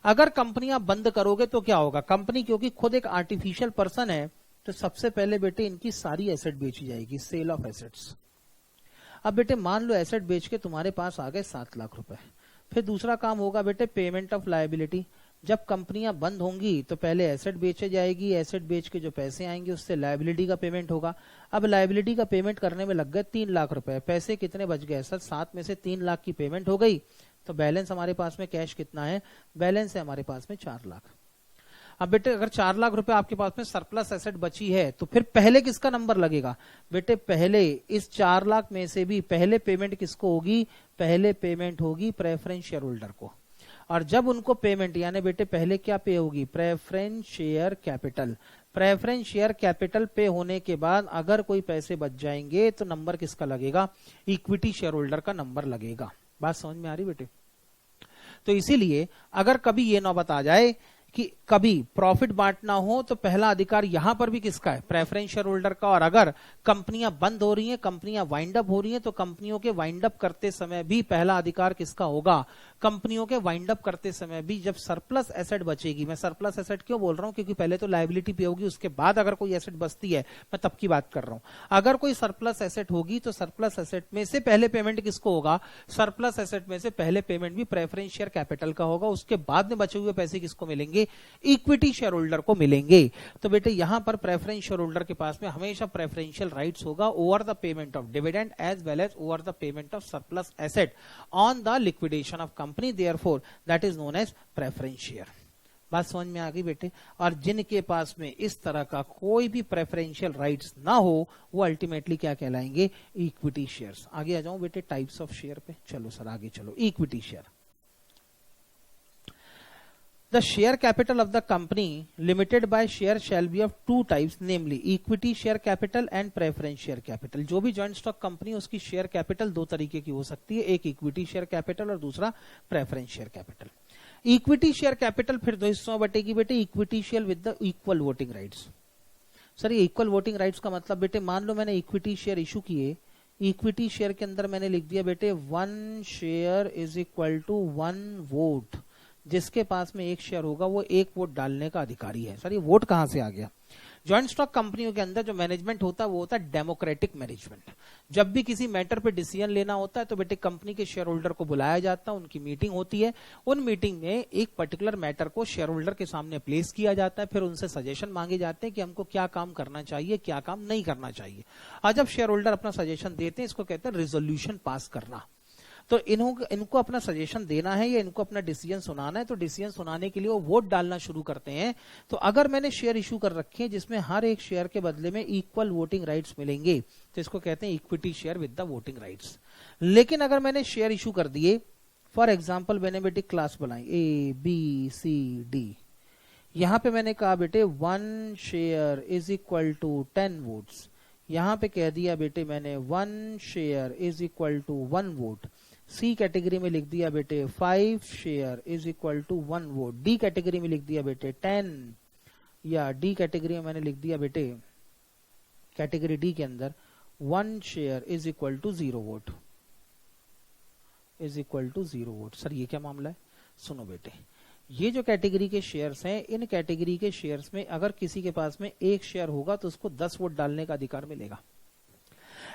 अगर कंपनियां बंद करोगे तो क्या होगा? कंपनी क्योंकि खुद एक आर्टिफिशियल पर्सन है, तो सबसे पहले बेटे इनकी सारी एसेट बेची जाएगी, सेल ऑफ एसेट्स। अब बेटे मान लो एसेट बेच के तुम्हारे पास आ गए 7 लाख रुपए। फिर दूसरा काम होगा बेटे पेमेंट ऑफ लायबिलिटी। जब कंपनियां बंद होंगी तो पहले एसेट बेचे जाएगी, एसेट बेच के जो पैसे आएंगे उससे लायबिलिटी का पेमेंट होगा। अब लायबिलिटी का पेमेंट करने में लग गए 3 लाख रुपए। पैसे कितने बच गए? सर 7 में से 3 लाख की पेमेंट हो गई, तो बैलेंस हमारे पास में कैश कितना है? बैलेंस है हमारे पास में 4 लाख। अब बेटे अगर 4 लाख रुपए आपके पास में सरप्लस एसेट बची है तो फिर पहले किसका नंबर लगेगा? बेटे पहले इस 4 लाख में से भी पहले पेमेंट किसको होगी? पहले पेमेंट होगी प्रेफरेंस शेयर होल्डर को। और जब उनको पेमेंट यानी बेटे पहले क्या पे होगी, preference share capital. Preference share capital पे होने के बाद अगर कोई पैसे बच जाएंगे तो नंबर किसका लगेगा, इक्विटी शेयर होल्डर का नंबर लगेगा। बात समझ में आ रही बेटे? तो इसीलिए अगर कभी ये नौबत आ जाए कि कभी प्रॉफिट बांटना हो तो पहला अधिकार यहां पर भी किसका है, प्रेफरेंस शेयर होल्डर का। और अगर कंपनियां बंद हो रही हैं, कंपनियां वाइंड अप हो रही हैं, तो कंपनियों के वाइंड अप करते समय भी पहला अधिकार किसका होगा, कंपनियों के वाइंड अप करते समय भी जब सरप्लस एसेट बचेगी। मैं सरप्लस एसेट क्यों बोल रहा हूं, क्योंकि पहले तो लायबिलिटी पे होगी, उसके बाद अगर कोई एसेट बचती है, मैं तब की बात कर रहा हूं। अगर कोई सरप्लस एसेट होगी तो सरप्लस एसेट में से पहले पेमेंट किसको होगा, सरप्लस एसेट में से पहले पेमेंट भी प्रेफरेंस शेयर कैपिटल का होगा, उसके बाद में बचे हुए पैसे किसको मिलेंगे, इक्विटी शेयर होल्डर को मिलेंगे। तो बेटे यहां पर प्रेफरेंस शेयर होल्डर के पास में हमेशा प्रेफरेंशियल राइट्स होगा over the payment of dividend as well as over the payment of surplus asset on the liquidation of company, therefore that is known as preference share. बात समझ में आ गई बेटे? और जिनके पास में इस तरह का कोई भी प्रेफरेंशियल राइट्स ना हो वो अल्टीमेटली क्या कहलाएंगे, इक्विटी शेयर्स। आगे आ जाऊं बेटे टाइप्स ऑफ शेयर पे। चलो सर आगे चलो। Equity share, the share capital of the company limited by share shall be of two types, namely equity share capital and preference share capital। जो भी जॉइंट स्टॉक कंपनी उसकी share capital दो तरीके की हो सकती है, एक इक्विटी शेयर कैपिटल और दूसरा preference share capital. Equity share capital फिर दो हिस्सों में बटेगी बेटे, equity share with the equal voting rights. Sir ये इक्वल वोटिंग राइट्स का मतलब बेटे, मान लो मैंने इक्विटी शेयर इशू किए, इक्विटी शेयर के अंदर मैंने लिख दिया बेटे 1 share is equal to 1 vote. जिसके पास में एक शेयर होगा वो एक वोट डालने का अधिकारी है। सर ये वोट कहां से आ गया? जॉइंट स्टॉक कंपनियों के अंदर जो मैनेजमेंट होता है वो होता है डेमोक्रेटिक मैनेजमेंट। जब भी किसी मैटर पे डिसीजन लेना होता है तो बेटे कंपनी के शेयर होल्डर को बुलाया जाता है, उनकी मीटिंग होती है, उन मीटिंग में एक पर्टिकुलर मैटर को शेयर होल्डर के सामने प्लेस किया जाता है, फिर उनसे सजेशन मांगे जाते हैं कि हमको क्या काम करना चाहिए, क्या काम नहीं करना चाहिए। और जब शेयर होल्डर अपना सजेशन देते हैं, इसको कहते हैं रिजोल्यूशन पास करना। तो इनको अपना सजेशन देना है या इनको अपना डिसीजन सुनाना है, तो डिसीजन सुनाने के लिए वो वोट डालना शुरू करते हैं। तो अगर मैंने शेयर इशू कर रखे हैं जिसमें हर एक शेयर के बदले में इक्वल वोटिंग राइट्स मिलेंगे, तो इसको कहते हैं equity share with the voting rights. लेकिन अगर मैंने शेयर इशू कर दिए, फॉर एग्जाम्पल मैंने बेटे क्लास बनाई A B C D, यहां पे मैंने कहा बेटे 1 share is equal to 10 votes, यहां पे कह दिया बेटे मैंने 1 share is equal to 1 vote. C category में लिख दिया बेटे 5 share is equal to 1 vote. D category में लिख दिया बेटे 10, या डी कैटेगरी में मैंने लिख दिया बेटे कैटेगरी डी के अंदर 1 share is equal to 0 vote, is equal to 0 vote. Sir ये क्या मामला है? सुनो बेटे, ये जो कैटेगरी के शेयर्स हैं, इन कैटेगरी के शेयर्स में अगर किसी के पास में एक शेयर होगा तो उसको 10 वोट डालने का अधिकार मिलेगा।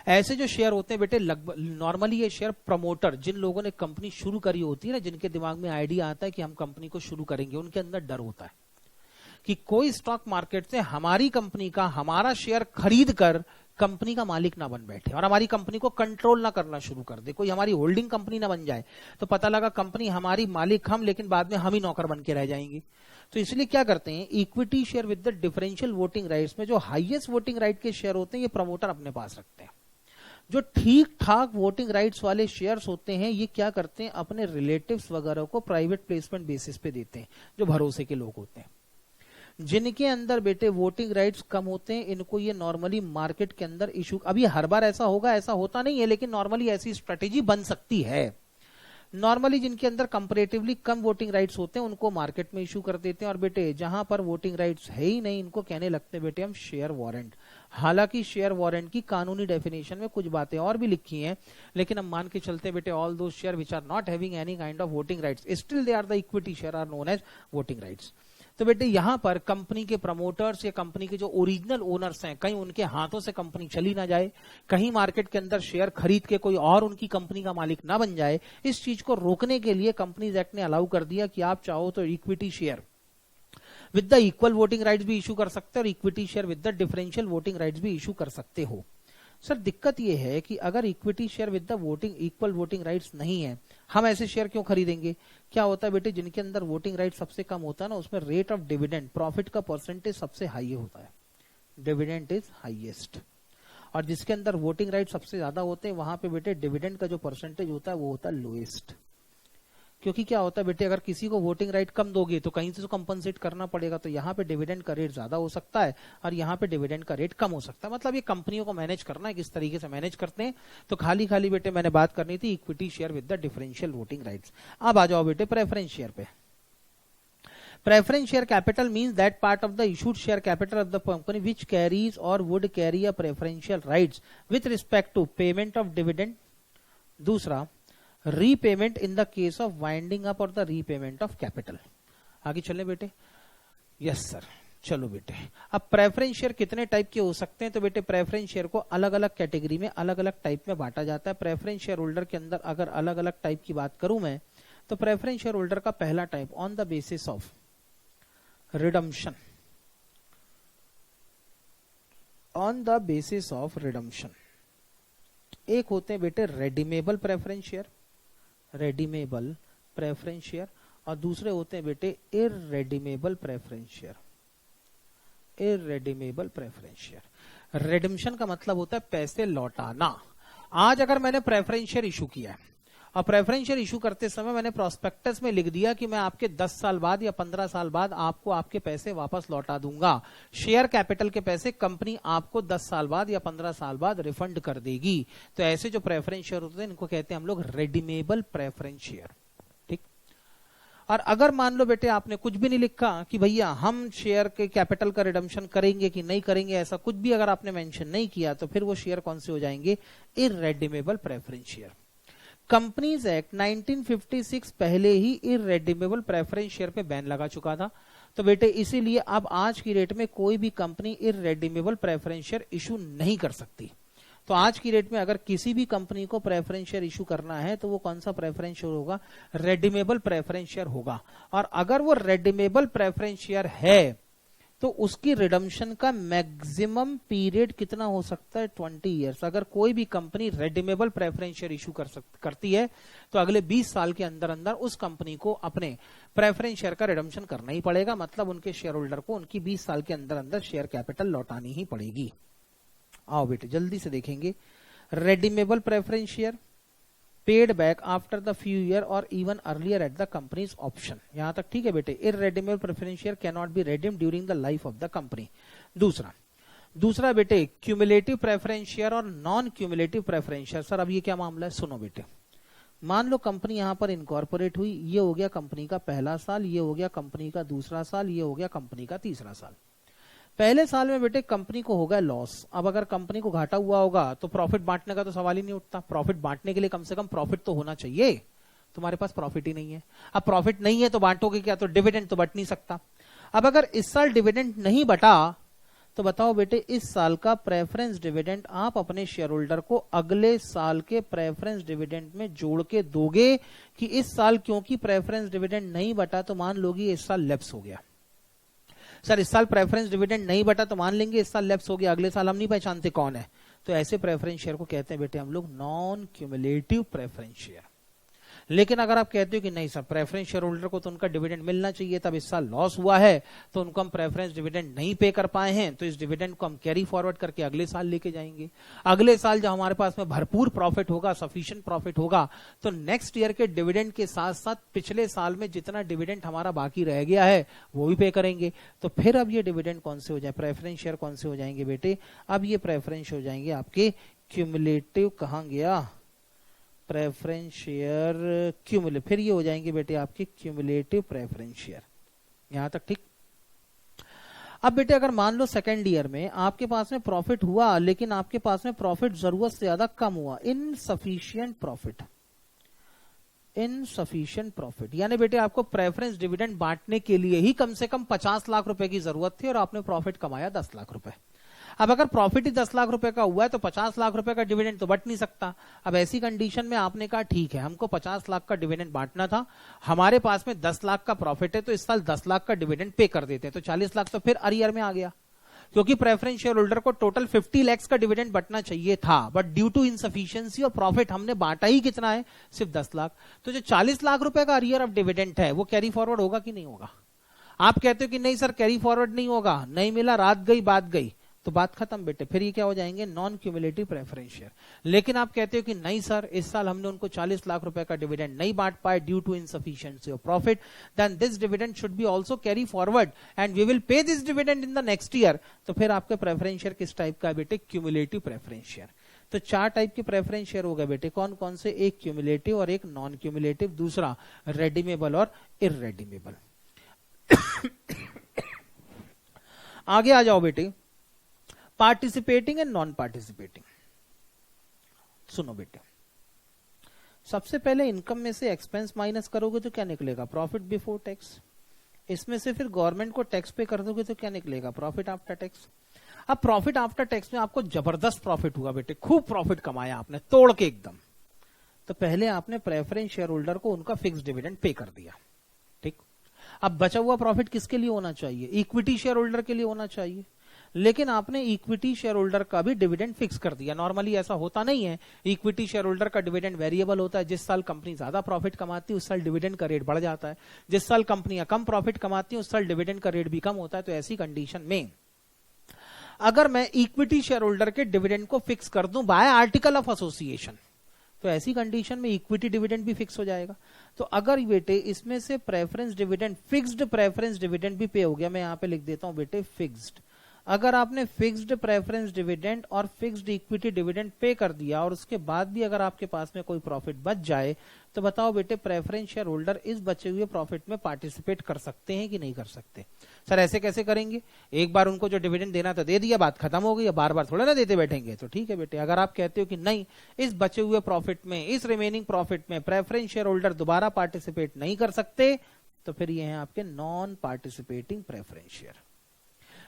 ऐसे जो शेयर होते हैं बेटे, लगभग नॉर्मली ये शेयर प्रमोटर, जिन लोगों ने कंपनी शुरू करी होती है ना, जिनके दिमाग में आइडिया आता है कि हम कंपनी को शुरू करेंगे, उनके अंदर डर होता है कि कोई स्टॉक मार्केट से हमारी कंपनी का हमारा शेयर खरीद कर कंपनी का मालिक ना बन बैठे और हमारी कंपनी को कंट्रोल ना करना शुरू कर दे, कोई हमारी होल्डिंग कंपनी ना बन जाए। तो पता लगा कंपनी हमारी, मालिक हम, लेकिन बाद में हम ही नौकर बन के रह जाएंगे। तो इसलिए क्या करते हैं, equity share with the differential voting rights में जो हाईएस्ट वोटिंग राइट के शेयर होते हैं ये प्रमोटर अपने पास रखते हैं। जो ठीक ठाक वोटिंग राइट्स वाले शेयर्स होते हैं ये क्या करते हैं, अपने रिलेटिव्स वगैरह को प्राइवेट प्लेसमेंट बेसिस पे देते हैं, जो भरोसे के लोग होते हैं। जिनके अंदर बेटे वोटिंग राइट्स कम होते हैं, इनको ये नॉर्मली मार्केट के अंदर इशू, अभी हर बार ऐसा होगा ऐसा होता नहीं है, लेकिन नॉर्मली ऐसी स्ट्रेटेजी बन सकती है। नॉर्मली जिनके अंदर कंपैरेटिवली कम वोटिंग राइट्स होते हैं उनको मार्केट में इशू कर देते हैं, और बेटे जहां पर वोटिंग राइट्स है ही नहीं, इनको कहने लगते हैं बेटे हम शेयर वारंट। हालांकि शेयर वारंट की कानूनी डेफिनेशन में कुछ बातें और भी लिखी हैं, लेकिन हम मान के चलते बेटे all those share which are not having any kind of voting rights still they are the equity share are known as voting rights. तो बेटे यहां पर कंपनी के प्रमोटर्स या कंपनी के जो ओरिजिनल ओनर्स हैं, कहीं उनके हाथों से कंपनी चली ना जाए, कहीं मार्केट के अंदर शेयर खरीद के कोई और उनकी कंपनी का मालिक ना बन जाए, इस चीज को रोकने के लिए कंपनीज एक्ट ने अलाउ कर दिया कि आप चाहो तो equity share with the equal voting rights भी इशू कर सकते हो और equity share with the differential voting rights भी इशू कर सकते हो। सर दिक्कत यह है कि अगर equity share with the voting equal voting rights नहीं है, हम ऐसे शेयर क्यों खरीदेंगे? क्या होता है बेटे, जिनके अंदर वोटिंग राइट सबसे कम होता है ना, उसमें रेट ऑफ डिविडेंड, प्रॉफिट का परसेंटेज सबसे हाई होता है, डिविडेंड इज हाईएस्ट। और जिसके अंदर वोटिंग राइट सबसे ज्यादा होते हैं वहां पे बेटे डिविडेंड का जो परसेंटेज होता है वो होता है लोएस्ट। क्योंकि क्या होता है बेटे, अगर किसी को वोटिंग राइट कम दोगे तो कहीं से तो कंपनसेट करना पड़ेगा, तो यहाँ पे डिविडेंड का रेट ज्यादा हो सकता है और यहाँ पे डिविडेंड का रेट कम हो सकता है। मतलब ये कंपनियों को मैनेज करना है, किस तरीके से मैनेज करते हैं। तो खाली खाली बेटे मैंने बात करनी थी equity share with the differential voting rights. अब आ जाओ बेटे प्रेफरेंस शेयर पे। Preference share capital means that part of the issued share capital of the company which carries or would carry a preferential rights with respect to payment of dividend. दूसरा, repayment in the case of winding up or the repayment of capital. आगे चलें बेटे। Yes sir, चलो बेटे। अब preference share कितने type के हो सकते हैं, तो बेटे प्रेफरेंस शेयर को अलग अलग कैटेगरी में अलग अलग टाइप में बांटा जाता है। प्रेफरेंस शेयर होल्डर के अंदर अगर अलग अलग टाइप की बात करूं मैं, तो प्रेफरेंस शेयर होल्डर का पहला type on the basis of redemption, on the basis of redemption. एक होते हैं बेटे redeemable preference share, redeemable preference share, और दूसरे होते हैं बेटे irredeemable preference share, irredeemable preference share. Redemption का मतलब होता है पैसे लौटाना। आज अगर मैंने प्रेफरेंस शेयर इशू किया है और प्रेफरेंस शेयर इशू करते समय मैंने प्रोस्पेक्टस में लिख दिया कि मैं आपके 10 साल बाद या 15 साल बाद आपको आपके पैसे वापस लौटा दूंगा, शेयर कैपिटल के पैसे कंपनी आपको 10 साल बाद या 15 साल बाद रिफंड कर देगी, तो ऐसे जो प्रेफरेंस शेयर होते हैं इनको कहते हैं हम लोग रेडीमेबल प्रेफरेंस शेयर। ठीक। और अगर मान लो बेटे आपने कुछ भी नहीं लिखा कि भैया हम शेयर के कैपिटल का रिडम्पशन करेंगे कि नहीं करेंगे, ऐसा कुछ भी अगर आपने मेंशन नहीं किया, तो फिर वो शेयर कौन से हो जाएंगे, इररेडीमेबल प्रेफरेंस शेयर। कंपनीज एक्ट 1956 पहले ही इररेडीमेबल प्रेफरेंस शेयर पे बैन लगा चुका था, तो बेटे इसीलिए अब आज की डेट में कोई भी कंपनी इररेडीमेबल प्रेफरेंस शेयर इशू नहीं कर सकती। तो आज की डेट में अगर किसी भी कंपनी को प्रेफरेंस शेयर इशू करना है तो वो कौन सा प्रेफरेंस शेयर होगा, रेडीमेबल प्रेफरेंस शेयर होगा। और अगर वो रेडीमेबल प्रेफरेंस शेयर है तो उसकी रिडम्पशन का मैक्सिमम पीरियड कितना हो सकता है, 20 इयर्स। अगर कोई भी company redeemable preference share issue करती है तो अगले 20 साल के अंदर अंदर उस कंपनी को अपने प्रेफरेंस शेयर का रिडम्पशन करना ही पड़ेगा, मतलब उनके शेयर होल्डर को उनकी 20 साल के अंदर अंदर शेयर कैपिटल लौटानी ही पड़ेगी। आओ बेटे जल्दी से देखेंगे। Redeemable preference share paid back after the few year और even earlier at the company's option. यहां तक ठीक है बेटे। Irredeemable preference share can not be redeemed during the life of the company. दूसरा बेटे क्यूमुलेटिव प्रेफरेंस शेयर और non cumulative preference share. Sir अब ये क्या मामला है, सुनो बेटे। मान लो कंपनी यहां पर इनकॉर्पोरेट हुई, ये हो गया कंपनी का पहला साल, ये हो गया कंपनी का दूसरा साल, ये हो गया कंपनी का तीसरा साल। पहले साल में बेटे कंपनी को होगा लॉस। अब अगर कंपनी को घाटा हुआ होगा तो प्रॉफिट बांटने का तो सवाल ही नहीं उठता। प्रॉफिट बांटने के लिए कम से कम प्रॉफिट तो होना चाहिए, तुम्हारे पास प्रॉफिट ही नहीं है। अब प्रॉफिट नहीं है तो बांटोगे क्या, तो डिविडेंड तो बट नहीं सकता। अब अगर इस साल डिविडेंड नहीं बटा तो बताओ बेटे इस साल का प्रेफरेंस डिविडेंड आप अपने शेयर होल्डर को अगले साल के प्रेफरेंस डिविडेंड में जोड़ के दोगे कि इस साल क्योंकि प्रेफरेंस डिविडेंड नहीं बटा तो मान लोगी इस साल लैप्स हो गया। सर इस साल प्रेफरेंस डिविडेंड नहीं बटा तो मान लेंगे इस साल लैप्स हो गया, अगले साल हम नहीं पहचानते कौन है, तो ऐसे प्रेफरेंस शेयर को कहते हैं बेटे हम लोग नॉन क्यूमुलेटिव प्रेफरेंस शेयर। लेकिन अगर आप कहते हो कि नहीं सर प्रेफरेंस शेयर होल्डर को तो उनका डिविडेंड मिलना चाहिए, तब इस साल लॉस हुआ है तो उनको हम प्रेफरेंस डिविडेंड नहीं पे कर पाए हैं, तो इस डिविडेंड को हम कैरी फॉरवर्ड करके अगले साल लेके जाएंगे। अगले साल जब हमारे पास में भरपूर प्रॉफिट होगा, सफिशिएंट प्रॉफिट होगा, तो नेक्स्ट ईयर के डिविडेंड के साथ साथ पिछले साल में जितना डिविडेंड हमारा बाकी रह गया है वो भी पे करेंगे। तो फिर अब ये डिविडेंड कौन से हो जाए, प्रेफरेंस शेयर कौन से हो जाएंगे बेटे, अब ये प्रेफरेंस हो जाएंगे आपके क्यूमुलेटिव, कहां गया प्रेफरेंस शेयर क्यूमुलेटिव, फिर ये हो जाएंगे बेटे आपके क्यूमुलेटिव प्रेफरेंस शेयर। यहां तक ठीक। अब बेटे अगर मान लो सेकेंड ईयर में आपके पास में प्रॉफिट हुआ लेकिन आपके पास में प्रॉफिट जरूरत से ज्यादा कम हुआ, इनसफिशिएंट प्रॉफिट, इनसफिशिएंट प्रॉफिट, यानी बेटे आपको प्रेफरेंस डिविडेंड बांटने के लिए ही कम से कम 50 लाख रुपए की जरूरत थी और आपने प्रॉफिट कमाया 10 लाख रुपए। अब अगर प्रॉफिट ही 10 लाख रुपए का हुआ है तो 50 लाख रुपए का डिविडेंड तो बट नहीं सकता। अब ऐसी कंडीशन में आपने कहा ठीक है हमको 50 लाख का डिविडेंड बांटना था, हमारे पास में 10 लाख का प्रॉफिट है तो इस साल 10 लाख का डिविडेंड पे कर देते हैं, तो 40 लाख तो फिर अरियर में आ गया, क्योंकि प्रेफरेंस शेयर होल्डर को टोटल 50 लाख का डिविडेंड बटना चाहिए था, बट ड्यू टू इनसफिशिएंसी और प्रॉफिट हमने बांटा ही कितना है, सिर्फ 10 लाख। तो जो 40 लाख रुपए का अरियर ऑफ डिविडेंड है वो कैरी फॉरवर्ड होगा कि नहीं होगा। आप कहते हो कि नहीं सर कैरी फॉरवर्ड नहीं होगा, नहीं मिला रात गई बात गई, तो बात खत्म बेटे, फिर ये क्या हो जाएंगे, नॉन क्यूमुलेटिव प्रेफरेंस शेयर। लेकिन आप कहते हो कि नहीं सर, इस साल हमने उनको 40 लाख रुपए का डिविडेंड नहीं बांट पाए due to insufficiency of profit, then this dividend should be also carry forward and we will pay this dividend in the next year. तो फिर आपके प्रेफरेंस शेयर किस टाइप का है बेटे, क्यूमुलेटिव प्रेफरेंस शेयर। तो 4 टाइप के प्रेफरेंस शेयर हो गए बेटे, कौन कौन से, एक क्यूमुलेटिव और एक नॉन क्यूमुलेटिव, दूसरा रेडीमेबल और इररेडीमेबल। आगे आ जाओ बेटे, पार्टिसिपेटिंग एंड नॉन पार्टिसिपेटिंग। सुनो बेटे, सबसे पहले इनकम में से एक्सपेंस माइनस करोगे तो क्या निकलेगा, प्रॉफिट बिफोर टैक्स। इसमें से फिर गवर्नमेंट को टैक्स पे कर दोगे तो क्या निकलेगा, प्रॉफिट आफ्टर टैक्स। अब प्रॉफिट आफ्टर टैक्स में आपको जबरदस्त प्रॉफिट हुआ बेटे, खूब प्रॉफिट कमाया आपने तोड़ के एकदम, तो पहले आपने प्रेफरेंस शेयर होल्डर को उनका फिक्स डिविडेंड पे कर दिया, ठीक। अब बचा हुआ प्रॉफिट किसके लिए होना चाहिए, इक्विटी शेयर होल्डर के लिए होना चाहिए, लेकिन आपने इक्विटी शेयर होल्डर का भी डिविडेंड फिक्स कर दिया। नॉर्मली ऐसा होता नहीं है, इक्विटी शेयर होल्डर का डिविडेंड वेरिएबल होता है। जिस साल कंपनी ज्यादा प्रॉफिट कमाती है उस साल डिविडेंड का रेट बढ़ जाता है, जिस साल कंपनियां कम प्रॉफिट कमाती है उस साल डिविडेंड का रेट भी कम होता है। तो ऐसी कंडीशन में अगर मैं इक्विटी शेयर होल्डर के डिविडेंड को फिक्स कर दूं बाय आर्टिकल ऑफ एसोसिएशन, तो ऐसी कंडीशन में इक्विटी डिविडेंड भी फिक्स हो जाएगा। तो अगर बेटे इसमें से preference dividend, fixed preference dividend भी पे हो गया, मैं यहां पे लिख देता हूं बेटे फिक्स्ड। अगर आपने फिक्स्ड प्रेफरेंस डिविडेंड और फिक्स्ड इक्विटी डिविडेंड पे कर दिया और उसके बाद भी अगर आपके पास में कोई प्रॉफिट बच जाए, तो बताओ बेटे प्रेफरेंस शेयर होल्डर इस बचे हुए प्रॉफिट में पार्टिसिपेट कर सकते हैं कि नहीं कर सकते। सर ऐसे कैसे करेंगे, एक बार उनको जो डिविडेंड देना था दे दिया, बात खत्म हो गई, बार बार थोड़ा ना देते बैठेंगे। तो ठीक है बेटे, अगर आप कहते हो कि नहीं, इस बचे हुए प्रॉफिट में, इस रिमेनिंग प्रॉफिट में प्रेफरेंस शेयर होल्डर दोबारा पार्टिसिपेट नहीं कर सकते, तो फिर ये हैं आपके नॉन पार्टिसिपेटिंग प्रेफरेंस शेयर।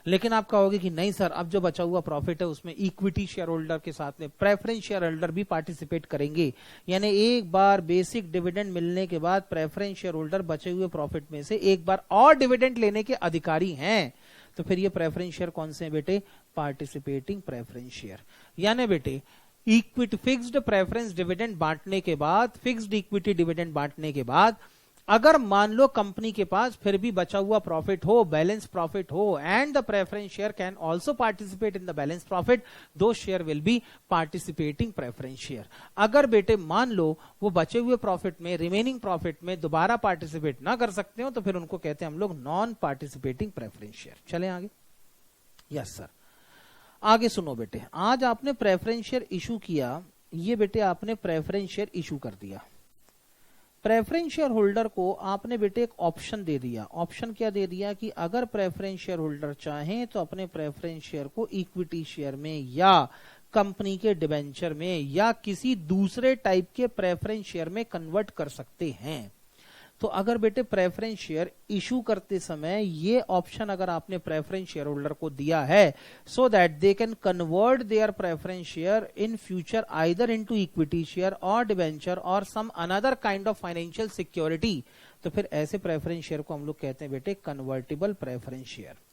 लेकिन आप कहोगे कि नहीं सर, अब जो बचा हुआ प्रॉफिट है उसमें इक्विटी शेयर होल्डर के साथ में प्रेफरेंस शेयर होल्डर भी पार्टिसिपेट करेंगे, यानी एक बार बेसिक डिविडेंड मिलने के बाद प्रेफरेंस शेयर होल्डर बचे हुए प्रॉफिट में से एक बार और डिविडेंड लेने के अधिकारी हैं। तो फिर ये प्रेफरेंस शेयर कौन से हैं बेटे, पार्टिसिपेटिंग प्रेफरेंस शेयर। यानी बेटे इक्विटी फिक्स्ड प्रेफरेंस डिविडेंड बांटने के बाद, फिक्स्ड इक्विटी डिविडेंड बांटने के बाद अगर मान लो कंपनी के पास फिर भी बचा हुआ प्रॉफिट हो, बैलेंस प्रॉफिट हो, and the preference share can also participate in the balance profit, दो share will be participating preference share. अगर बेटे मान लो वो बचे हुए प्रॉफिट में, रिमेनिंग प्रॉफिट में दोबारा पार्टिसिपेट ना कर सकते हो, तो फिर उनको कहते हैं हम लोग नॉन पार्टिसिपेटिंग प्रेफरेंस शेयर। चले आगे। यस सर, आगे सुनो बेटे, आज आपने प्रेफरेंस शेयर इशू किया, ये बेटे आपने प्रेफरेंस शेयर इशू कर दिया। प्रेफरेंस शेयर होल्डर को आपने बेटे एक ऑप्शन दे दिया। ऑप्शन क्या दे दिया कि अगर प्रेफरेंस शेयर होल्डर चाहें तो अपने प्रेफरेंस शेयर को इक्विटी शेयर में या कंपनी के डिबेंचर में या किसी दूसरे टाइप के प्रेफरेंस शेयर में कन्वर्ट कर सकते हैं। तो अगर बेटे प्रेफरेंस शेयर इशू करते समय ये ऑप्शन अगर आपने प्रेफरेंस शेयर होल्डर को दिया है, so that they can convert their preference share in future either into equity share और डिबेंचर और some another kind of financial security, तो फिर ऐसे प्रेफरेंस शेयर को हम लोग कहते हैं बेटे कन्वर्टिबल प्रेफरेंस शेयर।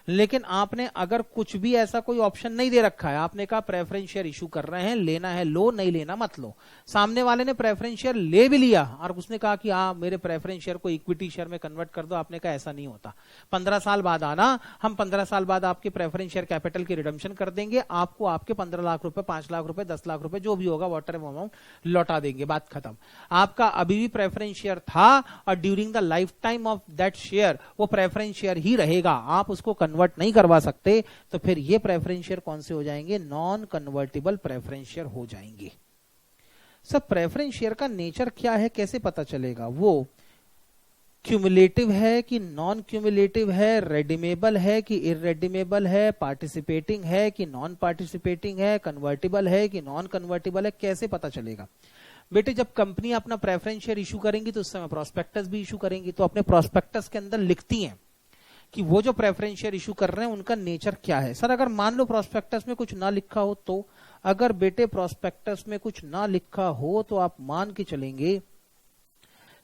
लेकिन आपने अगर कुछ भी ऐसा कोई ऑप्शन नहीं दे रखा है, आपने कहा प्रेफरेंस शेयर इशू कर रहे हैं, लेना है लो, नहीं लेना मत लो। सामने वाले ने प्रेफरेंस शेयर ले भी लिया और उसने कहा कि हाँ मेरे प्रेफरेंस शेयर को इक्विटी शेयर में कन्वर्ट कर दो, आपने कहा ऐसा नहीं होता, 15 साल बाद आना, हम 15 साल बाद आपके प्रेफरेंस शेयर कैपिटल की रिडम्पशन कर देंगे, आपको आपके 15 लाख रुपए, 5 लाख रुपए, 10 लाख रुपए जो भी होगा वॉटर अमाउंट लौटा देंगे, बात खत्म। आपका अभी भी प्रेफरेंस शेयर था और during the life time of that share वो प्रेफरेंस शेयर ही रहेगा, आप उसको कन्वर्ट नहीं करवा सकते। तो फिर ये प्रेफरेंस शेयर कौन से हो जाएंगे, नॉन कन्वर्टिबल प्रेफरेंस शेयर हो जाएंगे। सब प्रेफरेंस शेयर का नेचर क्या है, कैसे पता चलेगा, वो क्यूमुलेटिव है कि नॉन क्यूमुलेटिव है, रेडीमेबल है कि इररेडीमेबल है, पार्टिसिपेटिंग है कि नॉन पार्टिसिपेटिंग है, कन्वर्टिबल है कि नॉन कन्वर्टिबल है, कैसे पता चलेगा बेटे। जब कंपनी अपना प्रेफरेंस शेयर इशू करेंगी तो उस समय प्रोस्पेक्टस भी इशू करेंगी, तो अपने प्रोस्पेक्टस के अंदर लिखती हैं कि वो जो प्रेफरेंस शेयर इशू कर रहे हैं उनका नेचर क्या है। सर अगर मान लो प्रोस्पेक्टस में कुछ ना लिखा हो, तो अगर बेटे प्रोस्पेक्टस में कुछ ना लिखा हो तो आप मान के चलेंगे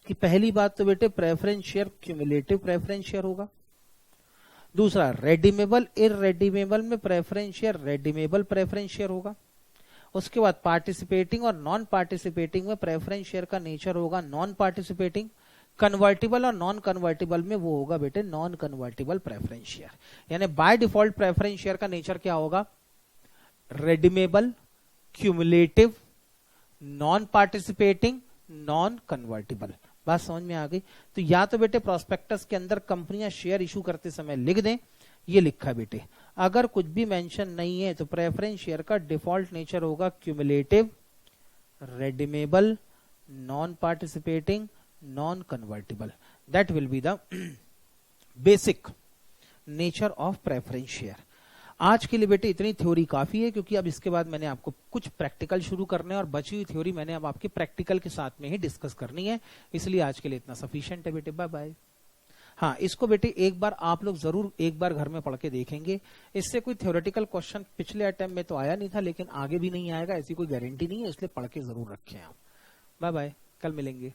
कि पहली बात तो बेटे preference share cumulative preference share होगा। दूसरा, रेडीमेबल इररेडीमेबल में preference share redeemable preference share होगा। उसके बाद पार्टिसिपेटिंग और नॉन पार्टिसिपेटिंग में प्रेफरेंस शेयर का नेचर होगा नॉन पार्टिसिपेटिंग। कन्वर्टिबल और नॉन कन्वर्टिबल में वो होगा बेटे नॉन कन्वर्टिबल प्रेफरेंस शेयर, यानी बाय डिफॉल्ट प्रेफरेंस शेयर का नेचर क्या होगा, redeemable, cumulative, non participating, non convertible. बात समझ में आ गई? तो या तो बेटे प्रोस्पेक्टस के अंदर कंपनियां शेयर इशू करते समय लिख दें, ये लिखा है बेटे। अगर कुछ भी मेंशन नहीं है तो प्रेफरेंस शेयर का डिफॉल्ट नेचर होगा cumulative, redeemable, non-participating, non-convertible. That will be the basic nature of preference share. आज के लिए बेटे इतनी थ्योरी काफी है, क्योंकि अब इसके बाद मैंने आपको कुछ प्रैक्टिकल शुरू करने हैं और बची हुई थ्योरी मैंने अब आपके प्रैक्टिकल के साथ में ही डिस्कस करनी है, इसलिए आज के लिए इतना सफिशिएंट है बेटे। Bye bye. हाँ, इसको बेटे एक बार आप लोग जरूर एक बार घर में पढ़ के देखेंगे। इससे कोई थ्योरेटिकल क्वेश्चन पिछले अटेम्प्ट में तो आया नहीं था, लेकिन आगे भी नहीं आएगा ऐसी कोई गारंटी नहीं है, इसलिए पढ़ के जरूर रखें आप। बाय बाय, कल मिलेंगे।